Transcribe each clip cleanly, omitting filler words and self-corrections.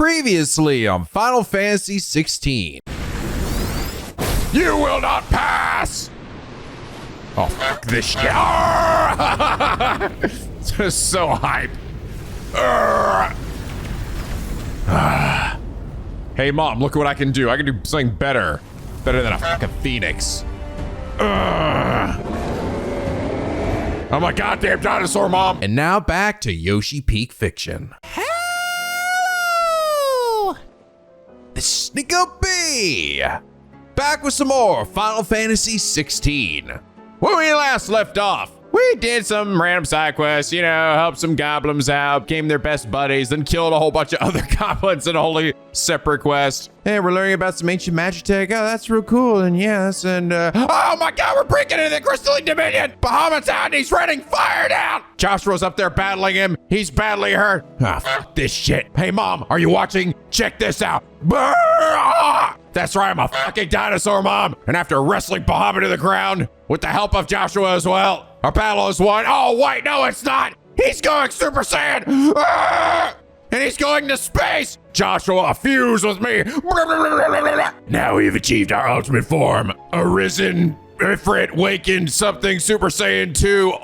Previously on Final Fantasy XVI. You will not pass! Oh, fuck this shit. This is so hype. Hey, Mom, look what I can do. I can do something better. Better than a fucking phoenix. Oh my goddamn dinosaur, Mom! And now back to Yoshi Peak Fiction. Hello! This is NicoB! Back with some more Final Fantasy XVI. When we last left off, we did some random side quests, you know, helped some goblins out, became their best buddies, then killed a whole bunch of other goblins in a wholly separate quest. Hey, we're learning about some ancient magic tech. Oh, that's real cool. And yes, and oh my god, we're breaking into the Crystalline Dominion! Bahamut's out and he's running fire down! Joshua's up there battling him. He's badly hurt. Ah, fuck this shit. Hey, Mom, are you watching? Check this out. That's right, I'm a fucking dinosaur, Mom. And after wrestling Bahamut to the ground, with the help of Joshua as well, our battle is won. Oh, wait, no, it's not. He's going Super Saiyan. And he's going to space. Joshua, fuse with me. Now we've achieved our ultimate form. Arisen, Ifrit, wakened something, Super Saiyan 2,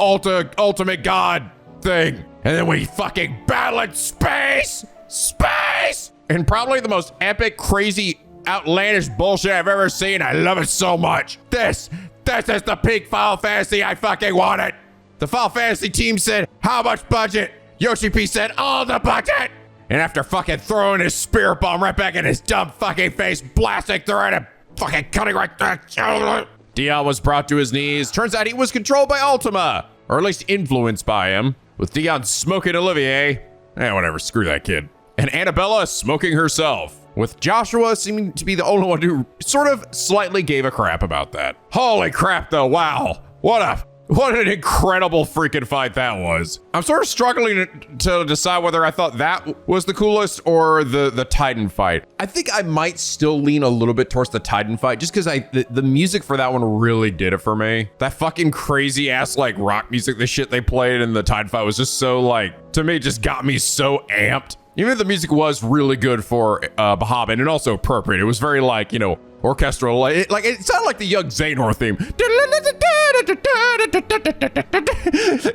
ultimate god thing. And then we fucking battle in space. Space. And probably the most epic, crazy, outlandish bullshit I've ever seen. I love it so much. This is the peak Final Fantasy I fucking wanted. The Final Fantasy team said, how much budget? Yoshi P said, all the budget. And after fucking throwing his spirit bomb right back in his dumb fucking face, blasting through it and fucking cutting right through. Dion was brought to his knees. Turns out he was controlled by Ultima, or at least influenced by him, with Dion smoking Olivier. Whatever, screw that kid. And Annabella smoking herself, with Joshua seeming to be the only one who sort of slightly gave a crap about that. Holy crap though, wow. What an incredible freaking fight that was. I'm sort of struggling to decide whether I thought that was the coolest or the Titan fight. I think I might still lean a little bit towards the Titan fight just because the music for that one really did it for me. That fucking crazy ass like rock music, the shit they played in the Titan fight was just so like, to me, just got me so amped. Even if the music was really good for Bahamut and also appropriate, it was very like, you know, orchestral. It sounded like the Young Xehanort theme.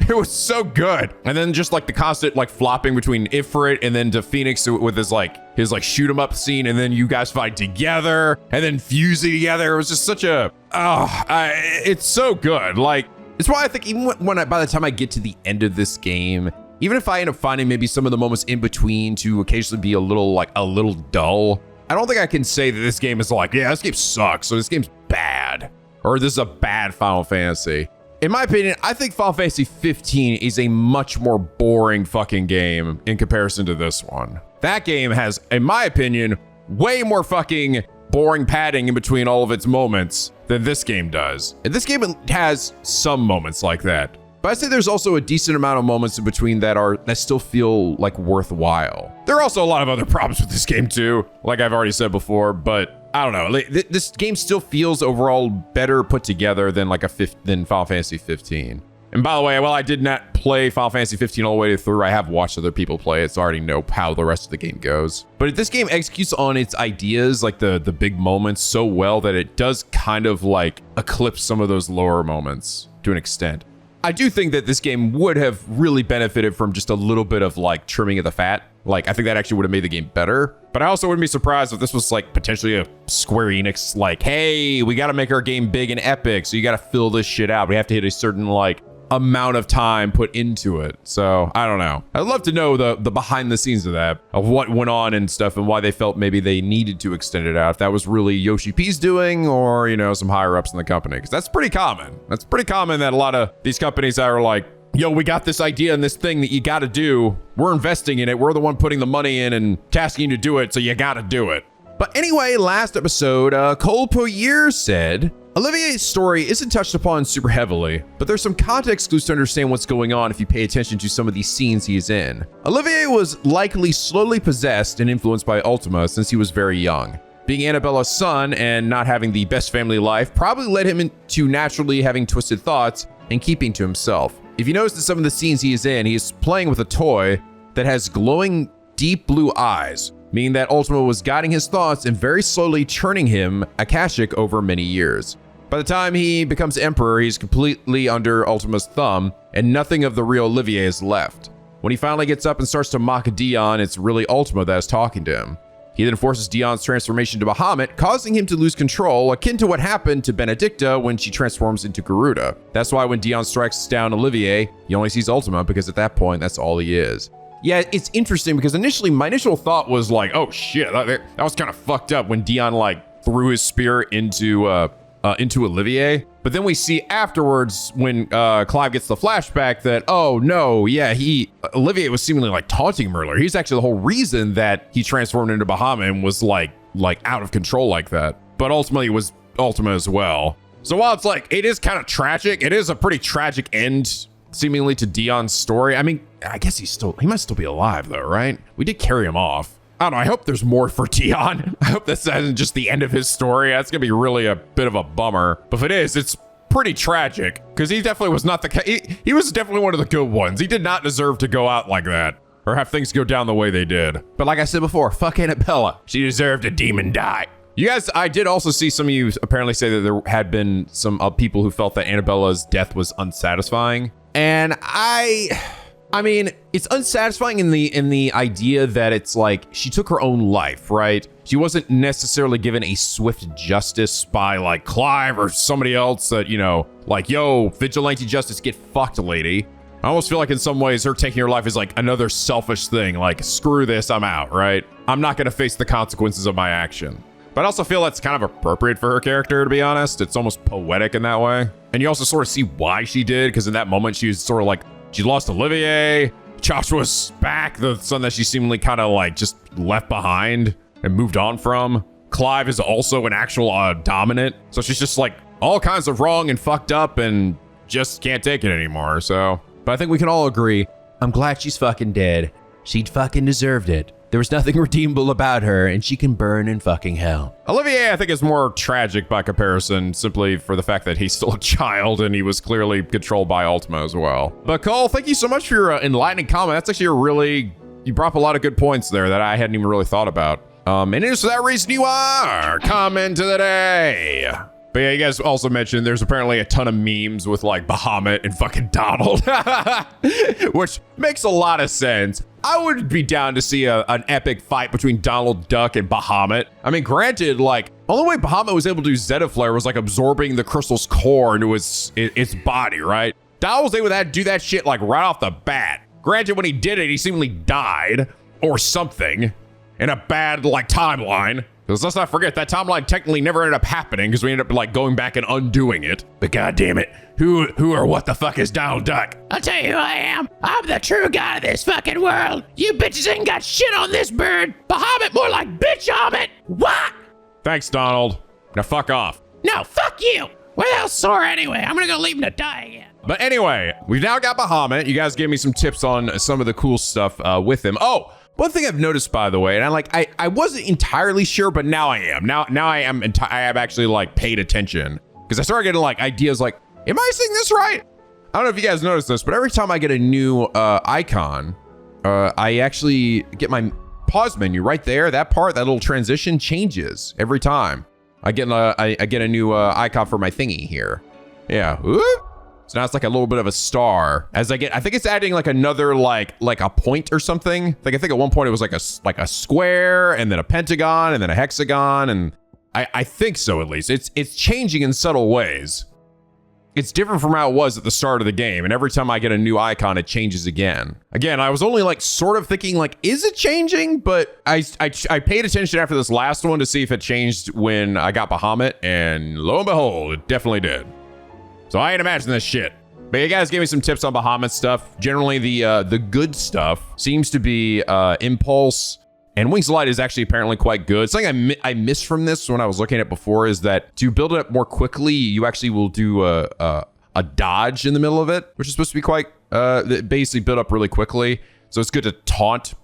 It was so good. And then just like the constant like flopping between Ifrit and then to Phoenix with his shoot 'em up scene, and then you guys fight together and then fusing together. It was just such a it's so good. Like, it's why I think even by the time I get to the end of this game, even if I end up finding maybe some of the moments in between to occasionally be a little dull, I don't think I can say that this game is like, yeah, this game sucks, so this game's bad, or this is a bad Final Fantasy. In my opinion, I think Final Fantasy 15 is a much more boring fucking game in comparison to this one. That game has, in my opinion, way more fucking boring padding in between all of its moments than this game does. And this game has some moments like that. But I'd say there's also a decent amount of moments in between that still feel like worthwhile. There are also a lot of other problems with this game too, like I've already said before, but I don't know. This game still feels overall better put together than than Final Fantasy 15. And by the way, while I did not play Final Fantasy 15 all the way through, I have watched other people play it, so I already know how the rest of the game goes. But this game executes on its ideas, like the big moments, so well that it does kind of like eclipse some of those lower moments to an extent. I do think that this game would have really benefited from just a little bit of like trimming of the fat. Like, I think that actually would have made the game better. But I also wouldn't be surprised if this was like potentially a Square Enix, like, hey, we got to make our game big and epic, so you got to fill this shit out. We have to hit a certain like amount of time put into it. So I don't know. I'd love to know the behind the scenes of that, of what went on and stuff, and why they felt maybe they needed to extend it out. If that was really Yoshi P's doing, or, you know, some higher ups in the company, because that's pretty common. That's pretty common that a lot of these companies are like, yo, we got this idea and this thing that you got to do. We're investing in it. We're the one putting the money in and tasking you to do it, so you got to do it. But anyway, last episode, Cole Poirier said, Olivier's story isn't touched upon super heavily, but there's some context clues to understand what's going on if you pay attention to some of these scenes he is in. Olivier was likely slowly possessed and influenced by Ultima since he was very young. Being Annabella's son and not having the best family life probably led him into naturally having twisted thoughts and keeping to himself. If you notice in some of the scenes he is in, he is playing with a toy that has glowing deep blue eyes, meaning that Ultima was guiding his thoughts and very slowly churning him Akashic over many years. By the time he becomes emperor, he's completely under Ultima's thumb, and nothing of the real Olivier is left. When he finally gets up and starts to mock Dion, it's really Ultima that is talking to him. He then forces Dion's transformation to Bahamut, causing him to lose control, akin to what happened to Benedicta when she transforms into Garuda. That's why when Dion strikes down Olivier, he only sees Ultima, because at that point, that's all he is. Yeah, it's interesting because initially, my initial thought was like, oh shit, that was kind of fucked up when Dion like threw his spear into Olivier. But then we see afterwards when Clive gets the flashback that, oh no, yeah, Olivier was seemingly like taunting him earlier. He's actually the whole reason that he transformed into Bahamut and was like out of control like that. But ultimately it was Ultima as well. So while it's like, it is kind of tragic, it is a pretty tragic end seemingly to Dion's story. I mean, I guess he must still be alive though, right? We did carry him off. I don't know, I hope there's more for Dion. I hope this isn't just the end of his story. That's gonna be really a bit of a bummer. But if it is, it's pretty tragic because he definitely was not he was definitely one of the good ones. He did not deserve to go out like that or have things go down the way they did. But like I said before, fuck Annabella. She deserved a demon die. You guys, I did also see some of you apparently say that there had been some people who felt that Annabella's death was unsatisfying. And I mean, it's unsatisfying in the idea that it's like she took her own life, right? She wasn't necessarily given a swift justice by like Clive or somebody else that, you know, like, yo, vigilante justice, get fucked, lady. I almost feel like in some ways her taking her life is like another selfish thing. Like, screw this, I'm out, right? I'm not gonna face the consequences of my action. But I also feel that's kind of appropriate for her character, to be honest. It's almost poetic in that way. And you also sort of see why she did, because in that moment she was sort of like, she lost Olivier, Joshua's back, the son that she seemingly kind of like just left behind and moved on from. Clive is also an actual dominant. So she's just like all kinds of wrong and fucked up and just can't take it anymore. So, but I think we can all agree, I'm glad she's fucking dead. She fucking deserved it. There was nothing redeemable about her, and she can burn in fucking hell. Olivier, I think, is more tragic by comparison, simply for the fact that he's still a child and he was clearly controlled by Ultima as well. But Cole, thank you so much for your enlightening comment. That's actually you brought up a lot of good points there that I hadn't even really thought about. And it is for that reason you are comment of the day. But yeah, you guys also mentioned there's apparently a ton of memes with like Bahamut and fucking Donald, which makes a lot of sense. I would be down to see an epic fight between Donald Duck and Bahamut. I mean, granted, like, the only way Bahamut was able to do Zeta Flare was like absorbing the crystal's core into its body, right? Donald was able to do that shit like right off the bat. Granted, when he did it, he seemingly died or something in a bad like timeline. Because let's not forget that timeline technically never ended up happening because we ended up like going back and undoing it. But god damn it, who or what the fuck is Donald Duck? I'll tell you who I am. I'm the true god of this fucking world. You bitches ain't got shit on this bird. Bahamut more like bitch Amit. What? Thanks, Donald. Now fuck off. No, fuck you. Where the hell's Sora anyway? I'm gonna go leave him to die again. But anyway, we've now got Bahamut. You guys gave me some tips on some of the cool stuff with him. Oh, one thing I've noticed, by the way, and I wasn't entirely sure, but now I am. Now I have actually like paid attention because I started getting like ideas like, am I seeing this right? I don't know if you guys noticed this, but every time I get a new icon, I actually get my pause menu right there. That little transition changes every time. I get a new icon for my thingy here. Yeah. Whoop. So now it's like a little bit of a star as I think it's adding like another like a point or something. Like I think at one point it was like a square and then a pentagon and then a hexagon. And I think so, at least it's changing in subtle ways. It's different from how it was at the start of the game. And every time I get a new icon, it changes again. Again, I was only like sort of thinking like, is it changing? But I paid attention after this last one to see if it changed when I got Bahamut, and lo and behold, it definitely did. So I ain't imagining this shit. But you guys gave me some tips on Bahamut stuff. Generally, the good stuff seems to be Impulse, and Wings of Light is actually apparently quite good. Something I missed from this when I was looking at it before is that to build it up more quickly, you actually will do a dodge in the middle of it, which is supposed to be quite basically built up really quickly. So it's good to taunt.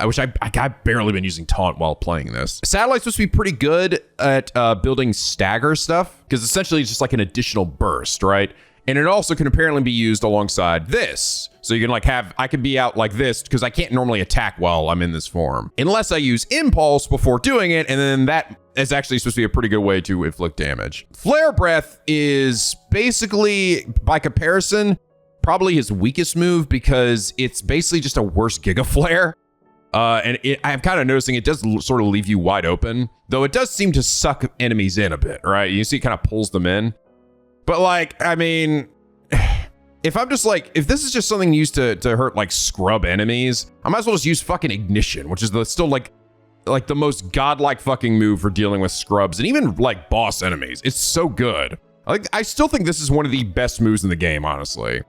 Which I've barely been using taunt while playing this. Satellite's supposed to be pretty good at building stagger stuff, because essentially it's just like an additional burst, right? And it also can apparently be used alongside this. So you can like I could be out like this because I can't normally attack while I'm in this form. Unless I use impulse before doing it, and then that is actually supposed to be a pretty good way to inflict damage. Flare Breath is basically, by comparison, probably his weakest move because it's basically just a worse Giga Flare. I'm kind of noticing it does sort of leave you wide open, though it does seem to suck enemies in a bit, right? You see it kind of pulls them in. But like, I mean, if I'm just like, if this is just something used to hurt like scrub enemies, I might as well just use fucking Ignition, which is still like the most godlike fucking move for dealing with scrubs and even like boss enemies. It's so good. I still think this is one of the best moves in the game, honestly.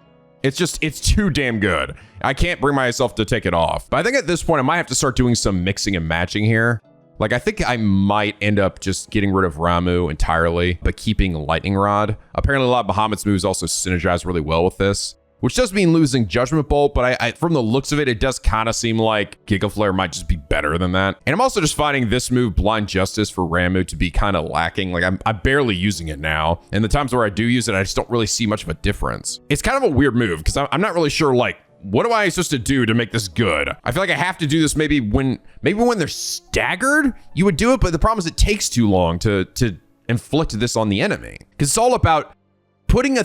It's too damn good. I can't bring myself to take it off. But I think at this point, I might have to start doing some mixing and matching here. Like, I think I might end up just getting rid of Ramuh entirely, but keeping Lightning Rod. Apparently, a lot of Bahamut's moves also synergize really well with this, which does mean losing Judgment Bolt, but I from the looks of it, it does kind of seem like Giga Flare might just be better than that. And I'm also just finding this move, Blind Justice, for Ramuh to be kind of lacking. Like, I'm barely using it now. And the times where I do use it, I just don't really see much of a difference. It's kind of a weird move, because I'm not really sure, like, what am I supposed to do to make this good? I feel like I have to do this maybe when they're staggered, you would do it, but the problem is it takes too long to inflict this on the enemy. Because it's all about putting a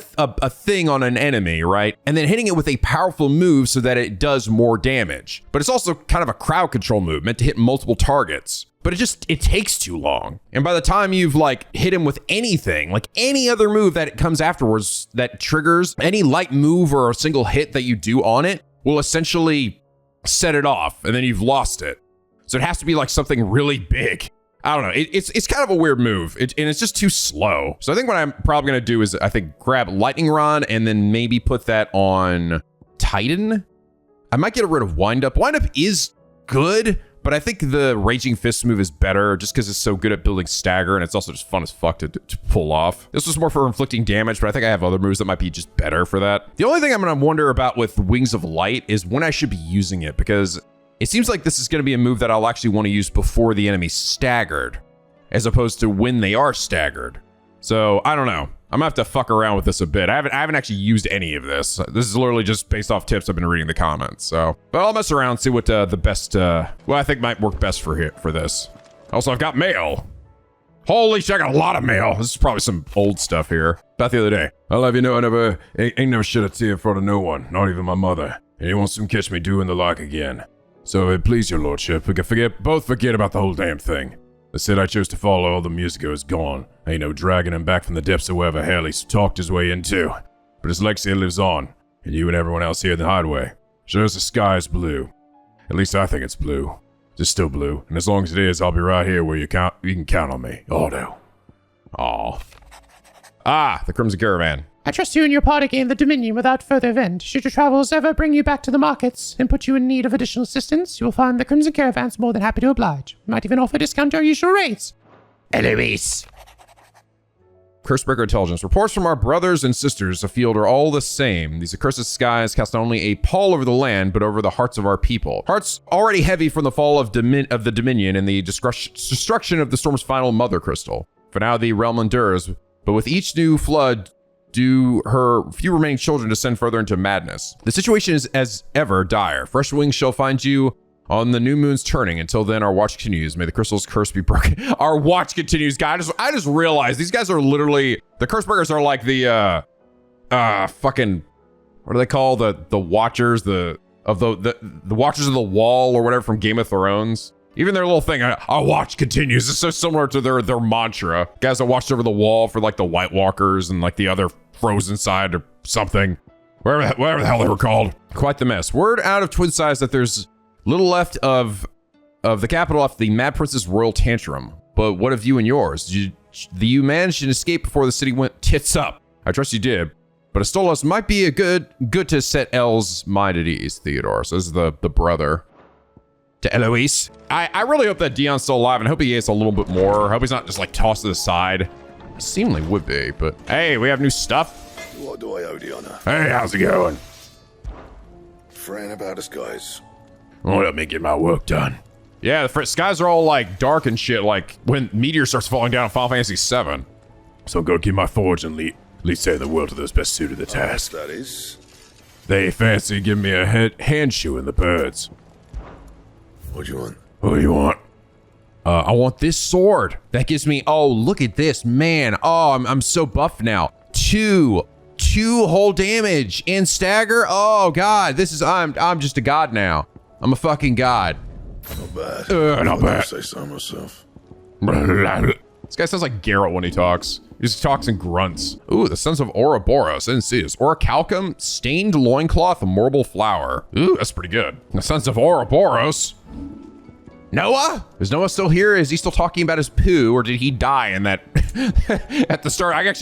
thing on an enemy, right? And then hitting it with a powerful move so that it does more damage. But it's also kind of a crowd control move meant to hit multiple targets. But it takes too long. And by the time you've like hit him with anything, like any other move that comes afterwards that triggers any light move or a single hit that you do on it will essentially set it off, and then you've lost it. So it has to be like something really big. I don't know. It's kind of a weird move, and it's just too slow. So I think what I'm probably gonna do is I think grab Lightning Rod and then maybe put that on Titan. I might get rid of Wind Up. Wind Up is good, but I think the Raging Fist move is better just because it's so good at building stagger, and it's also just fun as fuck to pull off. This was more for inflicting damage, but I think I have other moves that might be just better for that. The only thing I'm gonna wonder about with Wings of Light is when I should be using it, because it seems like this is gonna be a move that I'll actually want to use before the enemy's staggered, as opposed to when they are staggered. So I don't know. I'm gonna have to fuck around with this a bit. I haven't actually used any of this. This is literally just based off tips I've been reading in the comments. So, but I'll mess around, see what the best, well, I think might work best for this. Also, I've got mail. Holy shit, I got a lot of mail. This is probably some old stuff here. About the other day. I'll have you know, ain't never shed a tear in front of no one, not even my mother. And you won't soon catch me doing the like again. So, please, your lordship, both forget about the whole damn thing. The Sid I chose to follow all the years ago is gone. Ain't no dragging him back from the depths of wherever hell he's talked his way into. But his legacy lives on, and you and everyone else here in the hideaway. Sure as the sky is blue. At least I think it's blue. It's still blue, and as long as it is, I'll be right here where you can count on me. Aldo. Aw. Ah, the Crimson Caravan. I trust you and your party gain the Dominion without further event. Should your travels ever bring you back to the markets and put you in need of additional assistance, you will find the Crimson Caravan's more than happy to oblige. We might even offer a discount to our usual rates. Enemies. Cursebreaker Intelligence. Reports from our brothers and sisters afield are all the same. These accursed skies cast not only a pall over the land, but over the hearts of our people. Hearts already heavy from the fall of the Dominion and the destruction of the Storm's final mother crystal. For now, the realm endures, but with each new flood, do her few remaining children descend further into madness. The situation is as ever dire. Fresh wings shall find you on the new moon's turning. Until then, our watch continues. May the crystal's curse be broken. Our watch continues, guys. I just realized these guys are literally, the Cursebreakers are like the fucking, what do they call the watchers, the watchers of the wall or whatever from Game of Thrones. Even their little thing, our watch continues. It's so similar to their mantra. Guys that watched over the wall for like the White Walkers and like the other frozen side or something. Whatever the hell they were called. Quite the mess. Word out of Twin Sides that there's little left of the capital after the Mad Prince's royal tantrum. But what of you and yours? You managed to escape before the city went tits up. I trust you did. But Astolos might be a good to set El's mind at ease, Theodore. So this is the brother to Eloise. I really hope that Dion's still alive and I hope he gets a little bit more. I hope he's not just like tossed to the side. Seemingly would be, but hey, we have new stuff. What do I owe the honor? Hey, how's it going? Fretting about us, guys. Oh, let me get my work done. Yeah, the skies are all like dark and shit, like when meteor starts falling down in Final Fantasy VII. So go keep my forge and At least say the world to those best suited the task. That is. They fancy giving me a hand shoe in the birds. What do you want? What do you want? I want this sword. That gives me, oh, look at this, man. Oh, I'm so buff now. Two whole damage and stagger. Oh God, I'm just a god now. I'm a fucking god. Not bad. Not bad. I'd say so myself. This guy sounds like Geralt when he talks. He just talks and grunts. Ooh, the Sons of Ouroboros. I didn't see this. Orichalcum, stained loincloth, marble flower. Ooh, that's pretty good. The Sons of Ouroboros. Noah? Is Noah still here? Is he still talking about his poo, or did he die in that at the start? I guess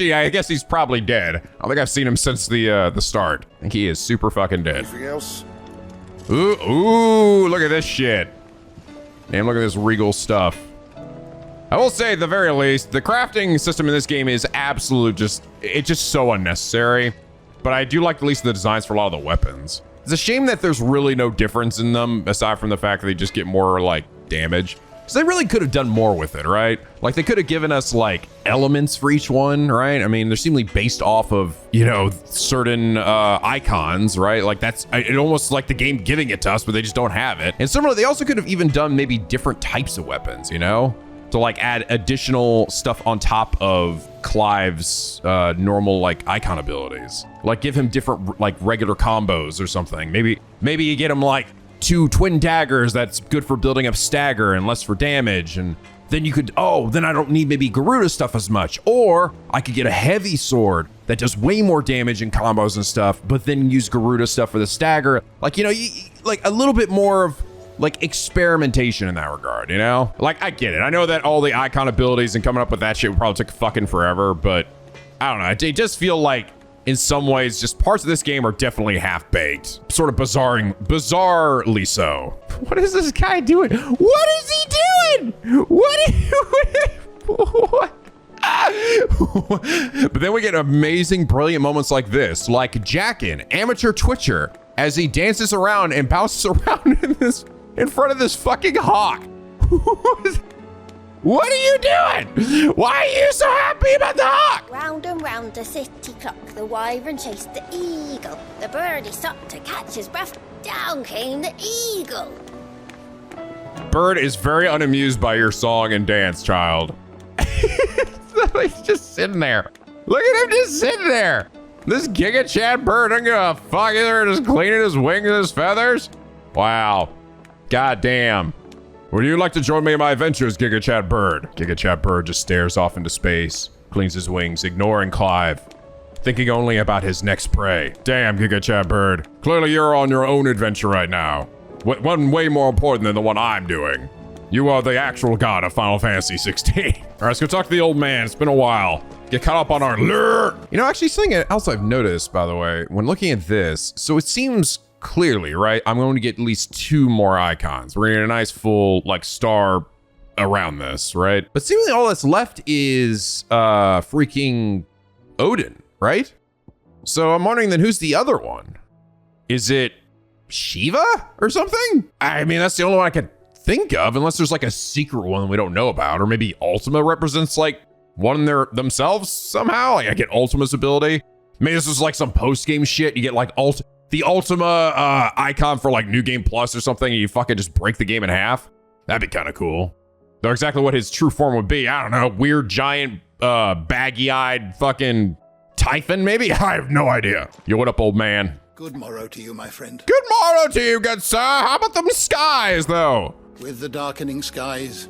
he's probably dead. I don't think I've seen him since the start. I think he is super fucking dead. Anything else? Ooh, look at this shit. Damn, look at this regal stuff. I will say, at the very least, the crafting system in this game is it's just so unnecessary. But I do like at least the designs for a lot of the weapons. It's a shame that there's really no difference in them, aside from the fact that they just get more, like, damage. Because they really could have done more with it, right? Like, they could have given us, like, elements for each one, right? I mean, they're seemingly based off of, you know, certain icons, right? Like, it almost like the game giving it to us, but they just don't have it. And similarly, they also could have even done maybe different types of weapons, you know? To like add additional stuff on top of Clive's normal like icon abilities. Like give him different like regular combos or something. Maybe you get him like 2 twin daggers that's good for building up stagger and less for damage. And then you could, then I don't need maybe Garuda stuff as much. Or I could get a heavy sword that does way more damage in combos and stuff, but then use Garuda stuff for the stagger. Like, you know, like a little bit more of like experimentation in that regard, you know? Like, I get it. I know that all the icon abilities and coming up with that shit would probably take fucking forever, but I don't know. It just feel like in some ways, just parts of this game are definitely half-baked. Sort of bizarrely so. What is this guy doing? What is he doing? What? But then we get amazing, brilliant moments like this, like Jackin, amateur twitcher, as he dances around and bounces around in front of this fucking hawk. What are you doing? Why are you so happy about the hawk? Round and round the city clock, the wyvern chased the eagle. The birdie stopped to catch his breath. Down came the eagle. Bird is very unamused by your song and dance, child. He's just sitting there. Look at him just sitting there. This Giga Chad bird, I'm gonna fuck either just cleaning his wings and his feathers. Wow. God damn. Would you like to join me in my adventures, Giga Chad bird? Giga Chad bird just stares off into space, cleans his wings, ignoring Clive, thinking only about his next prey. Damn, Giga Chad bird. Clearly you're on your own adventure right now. One way more important than the one I'm doing. You are the actual god of Final Fantasy XVI. All right, let's go talk to the old man. It's been a while. Get caught up on our lure. You know, actually something else I've noticed, by the way, when looking at this, so it seems clearly, right, I'm going to get at least 2 more icons. We're gonna get a nice full, like, star around this, right? But seemingly all that's left is freaking Odin, right? So I'm wondering then who's the other one? Is it Shiva or something? I mean, that's the only one I can think of, unless there's like a secret one we don't know about, or maybe Ultima represents like one themselves somehow. Like I get Ultima's ability. Maybe this is like some post-game shit. You get like the Ultima icon for like New Game Plus or something, and you fucking just break the game in half. That'd be kind of cool. Though exactly what his true form would be, I don't know. Weird, giant, baggy-eyed fucking Typhon, maybe? I have no idea. Yo, what up, old man? Good morrow to you, my friend. Good morrow to you, good sir. How about them skies, though? With the darkening skies,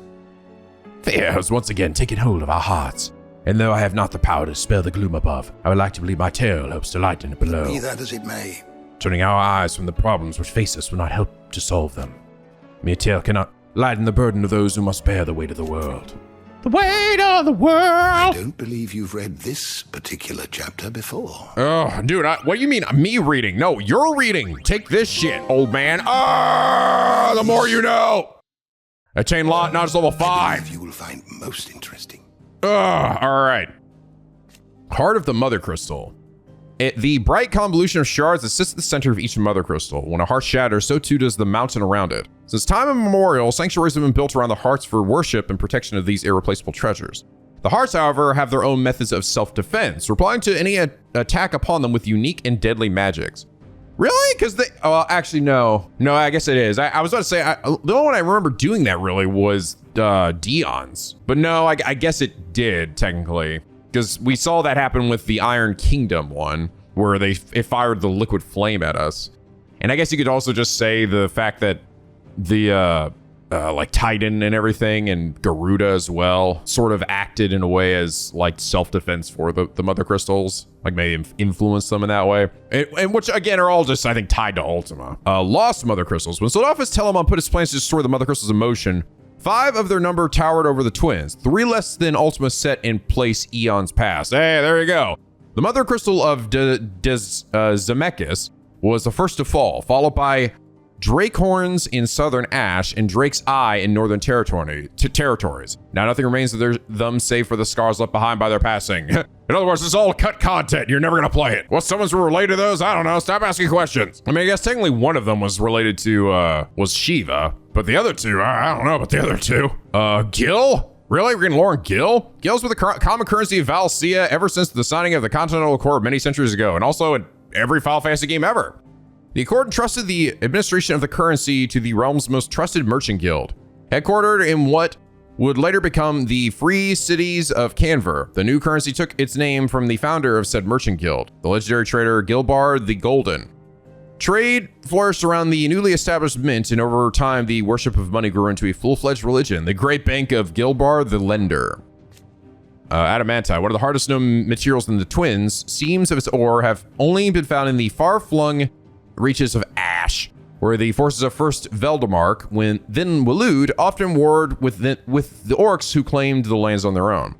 Fear has once again taken hold of our hearts, and though I have not the power to dispel the gloom above, I would like to believe my tale helps to lighten it below. be that as it may. Turning our eyes from the problems which face us will not help to solve them. Mere tale cannot lighten the burden of those who must bear the weight of the world. The weight of the I world! don't believe you've read this particular chapter before. Oh, dude, what do you mean me reading? No, you're reading. Take this shit, old man. Ah, the more you know. Attain lot, knowledge level 5. You will find most interesting. All right. Heart of the Mother Crystal. The bright convolution of shards that sits at the center of each Mother Crystal. When a heart shatters, so too does the mountain around it. Since time immemorial, sanctuaries have been built around the hearts for worship and protection of these irreplaceable treasures. The hearts, however, have their own methods of self-defense, replying to any attack upon them with unique and deadly magics. Really? Because they... Oh, actually, no. No, I guess it is. I was about to say, the only one I remember doing that really was Dion's. But no, I guess it did, technically. Because we saw that happen with the Iron Kingdom one, where it fired the liquid flame at us. And I guess you could also just say the fact that the... like Titan and everything, and Garuda as well, sort of acted in a way as like self-defense for the Mother Crystals, like maybe influence them in that way. And which again are all just, I think, tied to Ultima. Lost Mother Crystals. When Sodalphus Telamon put his plans to destroy the Mother Crystals in motion, 5 of their number towered over the twins, 3 less than Ultima set in place eons past. Hey, there you go. The Mother Crystal of Zemeckis was the first to fall, followed by Drake Horns in Southern Ash and Drake's Eye in Northern territories. Now nothing remains of them save for the scars left behind by their passing. In other words, it's all cut content. You're never gonna play it. What, someone's related to those? I don't know. Stop asking questions. I mean, I guess technically one of them was related to, was Shiva, but the other two, I don't know about the other two. Gil? Really? We're getting lore on Gil? Gil's with the common currency of Valisthea ever since the signing of the Continental Accord many centuries ago, and also in every Final Fantasy game ever. The Accord entrusted the administration of the currency to the realm's most trusted merchant guild. Headquartered in what would later become the Free Cities of Canver, the new currency took its name from the founder of said merchant guild, the legendary trader Gilbard the Golden. Trade flourished around the newly established mint, and over time the worship of money grew into a full-fledged religion, the Great Bank of Gilbard the Lender. Adamantite, one of the hardest known materials in the twins, seams of its ore have only been found in the far-flung reaches of Ash, where the forces of first Veldemark, then Waloed, often warred with the orcs who claimed the lands on their own.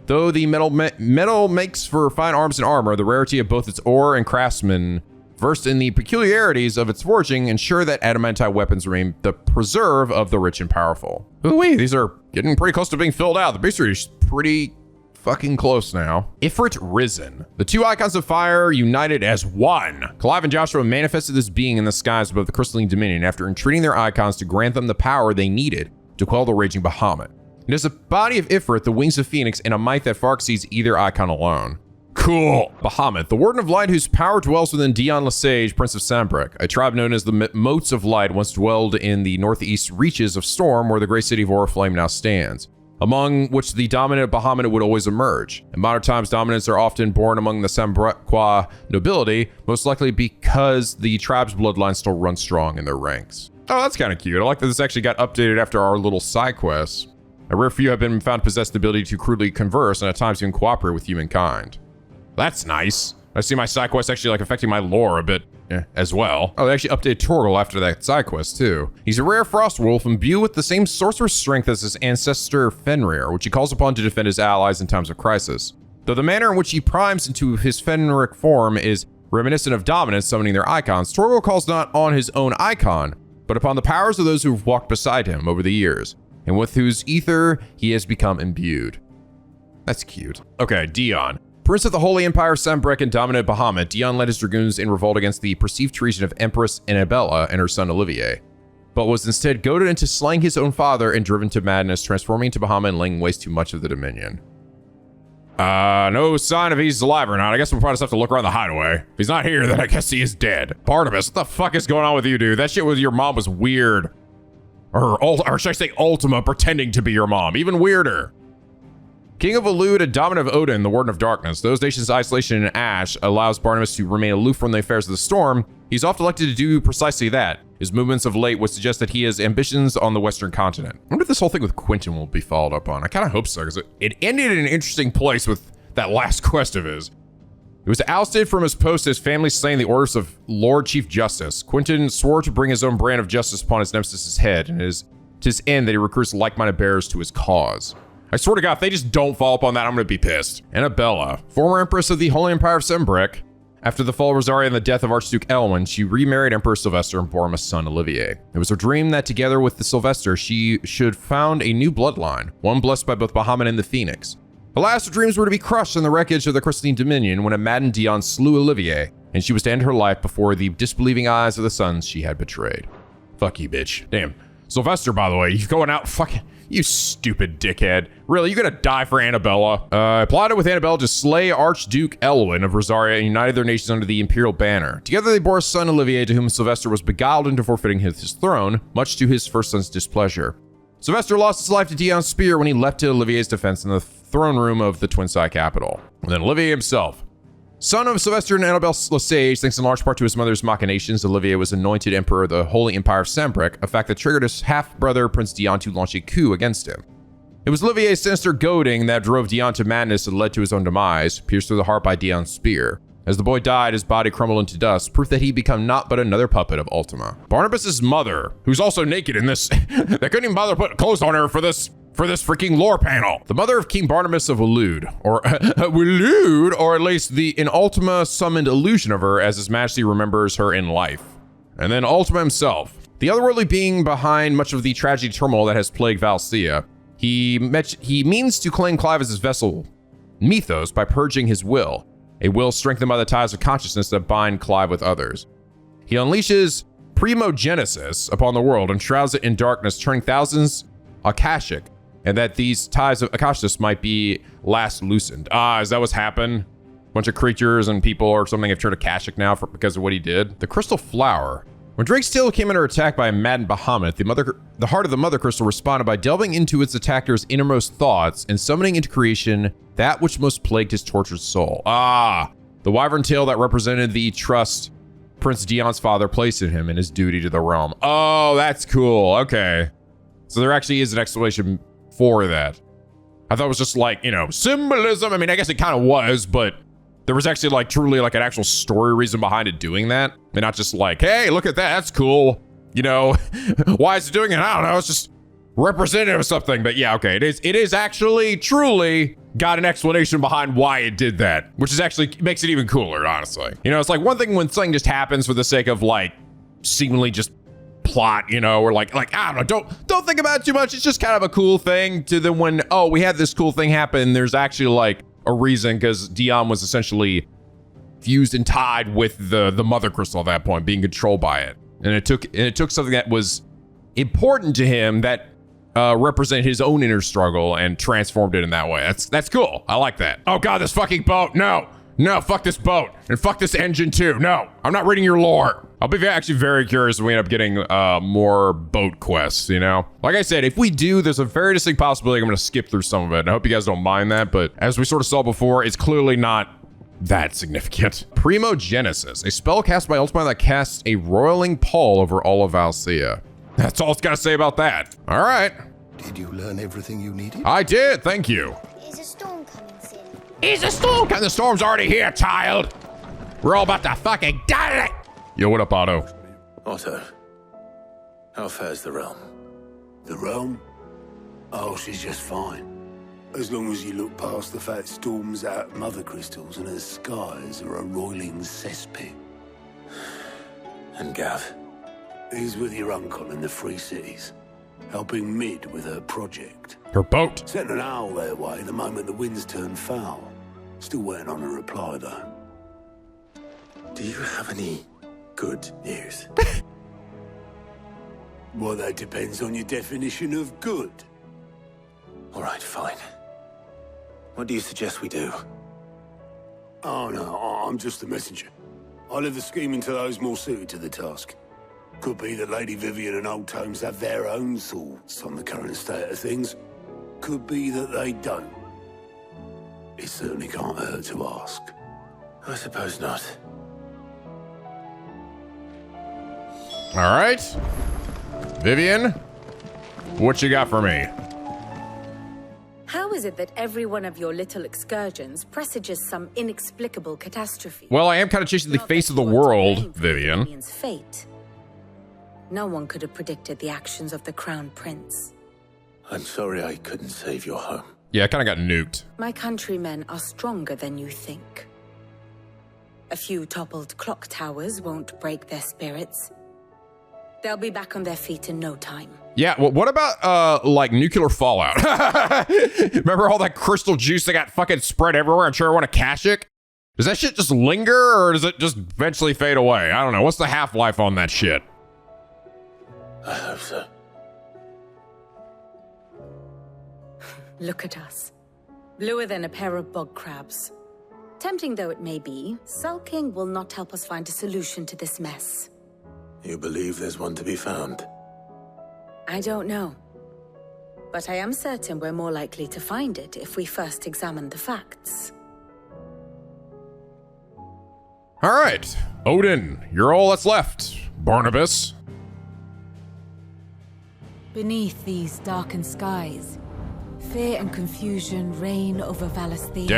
Though the metal makes for fine arms and armor, the rarity of both its ore and craftsmen versed in the peculiarities of its forging ensure that adamantite weapons remain the preserve of the rich and powerful. Ooh-wee, these are getting pretty close to being filled out. The beastry is pretty fucking close now. Ifrit Risen. The 2 icons of fire united as one. Clive and Joshua manifested this being in the skies above the crystalline dominion after entreating their icons to grant them the power they needed to quell the raging Bahamut. It is a body of Ifrit, the wings of Phoenix, and a might that far exceeds either icon alone. Cool. Bahamut, the Warden of Light whose power dwells within Dion Lesage, Prince of Sambrek, a tribe known as the Moats of Light, once dwelled in the northeast reaches of Storm, where the great city of Oriflame now stands, among which the dominant Bahamut would always emerge. In modern times, dominants are often born among the Sambrequa nobility, most likely because the tribe's bloodline still runs strong in their ranks. Oh, that's kind of cute. I like that this actually got updated after our little side quests. A rare few have been found to possess the ability to crudely converse and at times even cooperate with humankind. That's nice. I see my side quest actually like affecting my lore a bit as well. Oh, they actually updated Torgal after that side quest too. He's a rare frost wolf imbued with the same sorcerer's strength as his ancestor Fenrir, which he calls upon to defend his allies in times of crisis. Though the manner in which he primes into his Fenric form is reminiscent of dominance summoning their icons, Torgal calls not on his own icon, but upon the powers of those who have walked beside him over the years, and with whose ether he has become imbued. That's cute. Okay, Dion. Prince of the Holy Empire of Sambrek and dominant Bahamut, Dion led his dragoons in revolt against the perceived treason of Empress Annabella and her son Olivier, but was instead goaded into slaying his own father and driven to madness, transforming into Bahamut and laying waste to much of the Dominion. No sign if he's alive or not. I guess we'll probably just have to look around the hideaway. If he's not here, then I guess he is dead. Barnabas, what the fuck is going on with you, dude? That shit with your mom was weird. Or should I say Ultima pretending to be your mom? Even weirder. King of Waloed and dominant of Odin, the Warden of Darkness. Those nations' isolation in Ash allows Barnabas to remain aloof from the affairs of the Storm. He's often elected to do precisely that. His movements of late would suggest that he has ambitions on the Western continent. I wonder if this whole thing with Quentin will be followed up on. I kind of hope so, because it ended in an interesting place with that last quest of his. He was ousted from his post, his family slaying the orders of Lord Chief Justice. Quentin swore to bring his own brand of justice upon his nemesis' head, and it is to his end that he recruits like-minded bearers to his cause. I swear to God, if they just don't follow up on that, I'm going to be pissed. Annabella, former Empress of the Holy Empire of Sambrek. After the fall of Rosaria and the death of Archduke Elwyn, she remarried Emperor Sylvester and bore him a son, Olivier. It was her dream that together with the Sylvester, she should found a new bloodline, one blessed by both Bahamut and the Phoenix. Alas, her dreams were to be crushed in the wreckage of the Crystalline Dominion when a maddened Dion slew Olivier, and she was to end her life before the disbelieving eyes of the sons she had betrayed. Fuck you, bitch. Damn. Sylvester, by the way, you're going out fucking... You stupid dickhead. Really, you gonna die for Annabella? Plotted with Annabella to slay Archduke Elwin of Rosaria and united their nations under the imperial banner. Together they bore a son, Olivier, to whom Sylvester was beguiled into forfeiting his throne, much to his first son's displeasure. Sylvester lost his life to Dion's spear when he leapt to Olivier's defense in the throne room of the Twin-Side capital. And then Olivier himself. Son of Sylvester and Annabelle Lesage, thanks in large part to his mother's machinations, Olivier was anointed emperor of the Holy Empire of Sembric, a fact that triggered his half-brother Prince Dion to launch a coup against him. It was Olivier's sinister goading that drove Dion to madness and led to his own demise, pierced through the heart by Dion's spear. As the boy died, his body crumbled into dust, proof that he'd become not but another puppet of Ultima. Barnabas's mother, who's also naked in this, they couldn't even bother to put clothes on her for this freaking lore panel. The mother of King Barnabas of Waloed, or Waloed, or at least in Ultima summoned illusion of her as His Majesty remembers her in life. And then Ultima himself, the otherworldly being behind much of the tragedy turmoil that has plagued Valisthea. He means to claim Clive as his vessel, Mythos, by purging his will, a will strengthened by the ties of consciousness that bind Clive with others. He unleashes Primogenesis upon the world and shrouds it in darkness, turning thousands Akashic, and that these ties of Akashic might be last loosened. Is that what's happened? A bunch of creatures and people or something have turned Akashic now because of what he did. The Crystal Flower. When Drake's tail came under attack by a maddened Bahamut, the heart of the Mother Crystal responded by delving into its attacker's innermost thoughts and summoning into creation that which most plagued his tortured soul. The wyvern tail that represented the trust Prince Dion's father placed in him and his duty to the realm. Oh, that's cool. Okay. So there actually is an explanation for that. I thought it was just like, symbolism. I mean, I guess it kind of was, but there was actually truly an actual story reason behind it doing that. And not just like, hey, look at that. That's cool. Why is it doing it? I don't know. It's just representative of something. But yeah, okay. It is actually truly got an explanation behind why it did that, which is actually makes it even cooler, honestly. It's like one thing when something just happens for the sake of seemingly just plot, or I don't know, don't think about it too much. It's just kind of a cool thing to then when, we had this cool thing happen, there's actually a reason, because Dion was essentially fused and tied with the Mother Crystal at that point, being controlled by it. And it took something that was important to him that represented his own inner struggle and transformed it in that way. That's cool. I like that. Oh God, this fucking boat. No, fuck this boat. And fuck this engine too. No, I'm not reading your lore. I'll be actually very curious if we end up getting more boat quests, Like I said, if we do, there's a very distinct possibility I'm going to skip through some of it. And I hope you guys don't mind that, but as we sort of saw before, it's clearly not that significant. Primogenesis, a spell cast by Ultima that casts a roiling pall over all of Valisthea. That's all it's got to say about that. All right. Did you learn everything you needed? I did, thank you. Is a storm coming soon? Is a storm coming? The storm's already here, child. We're all about to fucking die today. Yo, what up, Otto? Otto, how fares the realm? The realm? Oh, she's just fine. As long as you look past the fat storms out Mother Crystals and her skies are a roiling cesspit. And Gav? He's with your uncle in the Free Cities, helping Mid with her project. Her boat. Sent an owl their way the moment the winds turned foul. Still waiting on a reply, though. Do you have any good news? Well, that depends on your definition of good. All right, fine. What do you suggest we do? Oh, no, I'm just the messenger. I'll leave the scheming to those more suited to the task. Could be that Lady Vivian and Old Tomes have their own thoughts on the current state of things. Could be that they don't. It certainly can't hurt to ask. I suppose not. All right. Vivian, what you got for me? How is it that every one of your little excursions presages some inexplicable catastrophe? Well, I am kind of chasing the face of the world, Vivian. Vivian's fate. No one could have predicted the actions of the Crown Prince. I'm sorry I couldn't save your home. Yeah, I kind of got nuked. My countrymen are stronger than you think. A few toppled clock towers won't break their spirits. They'll be back on their feet in no time. Yeah, well, what about, nuclear fallout? Remember all that crystal juice that got fucking spread everywhere and sure I want to cash it? Does that shit just linger, or does it just eventually fade away? I don't know. What's the half-life on that shit? I hope so. Look at us. Bluer than a pair of bog crabs. Tempting though it may be, sulking will not help us find a solution to this mess. You believe there's one to be found? I don't know. But I am certain we're more likely to find it if we first examine the facts. All right, Odin, you're all that's left. Barnabas. Beneath these darkened skies, fear and confusion reign over Valisthea.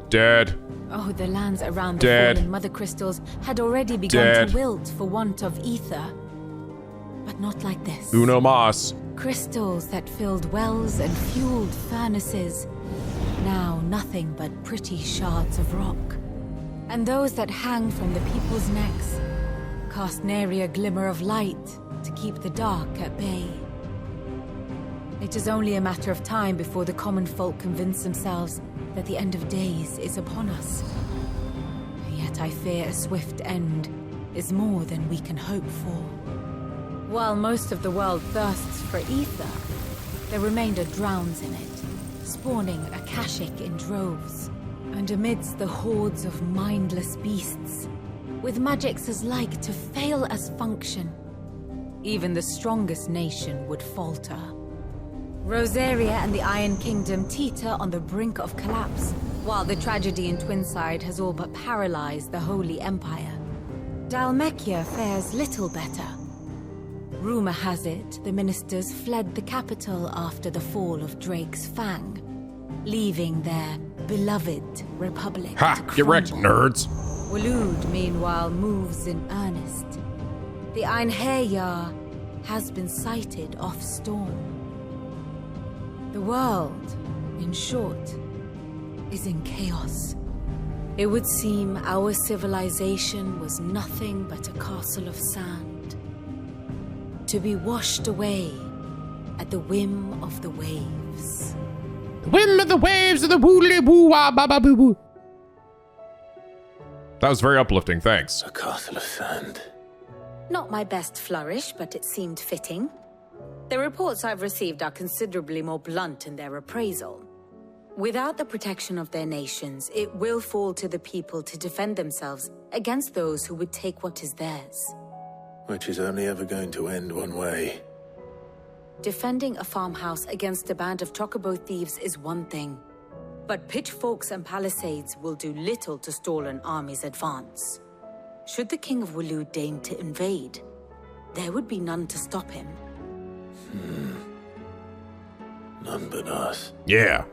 Dead. Oh, the lands around the fallen mother crystals had already begun to wilt for want of ether. But not like this. Uno mas. Crystals that filled wells and fueled furnaces. Now nothing but pretty shards of rock. And those that hang from the people's necks cast nary a glimmer of light to keep the dark at bay. It is only a matter of time before the common folk convince themselves that the end of days is upon us. Yet I fear a swift end is more than we can hope for. While most of the world thirsts for ether, the remainder drowns in it, spawning Akashic in droves. And amidst the hordes of mindless beasts, with magics as like to fail as function, even the strongest nation would falter. Rosaria and the Iron Kingdom teeter on the brink of collapse, while the tragedy in Twinside has all but paralyzed the Holy Empire. Dhalmekia fares little better. Rumor has it the ministers fled the capital after the fall of Drake's Fang, leaving their beloved republic to crumble. Get wrecked, nerds. Waloed, meanwhile, moves in earnest. The Einherjar has been sighted off storm. The world, in short, is in chaos. It would seem our civilization was nothing but a castle of sand, to be washed away at the whim of the waves. The whim of the waves of the woolly woo wah ba ba boo boo. That was very uplifting, thanks. A castle of sand. Not my best flourish, but it seemed fitting. The reports I've received are considerably more blunt in their appraisal. Without the protection of their nations, it will fall to the people to defend themselves against those who would take what is theirs. Which is only ever going to end one way. Defending a farmhouse against a band of chocobo thieves is one thing, but pitchforks and palisades will do little to stall an army's advance. Should the King of Waloed deign to invade, there would be none to stop him. None but us. Yeah.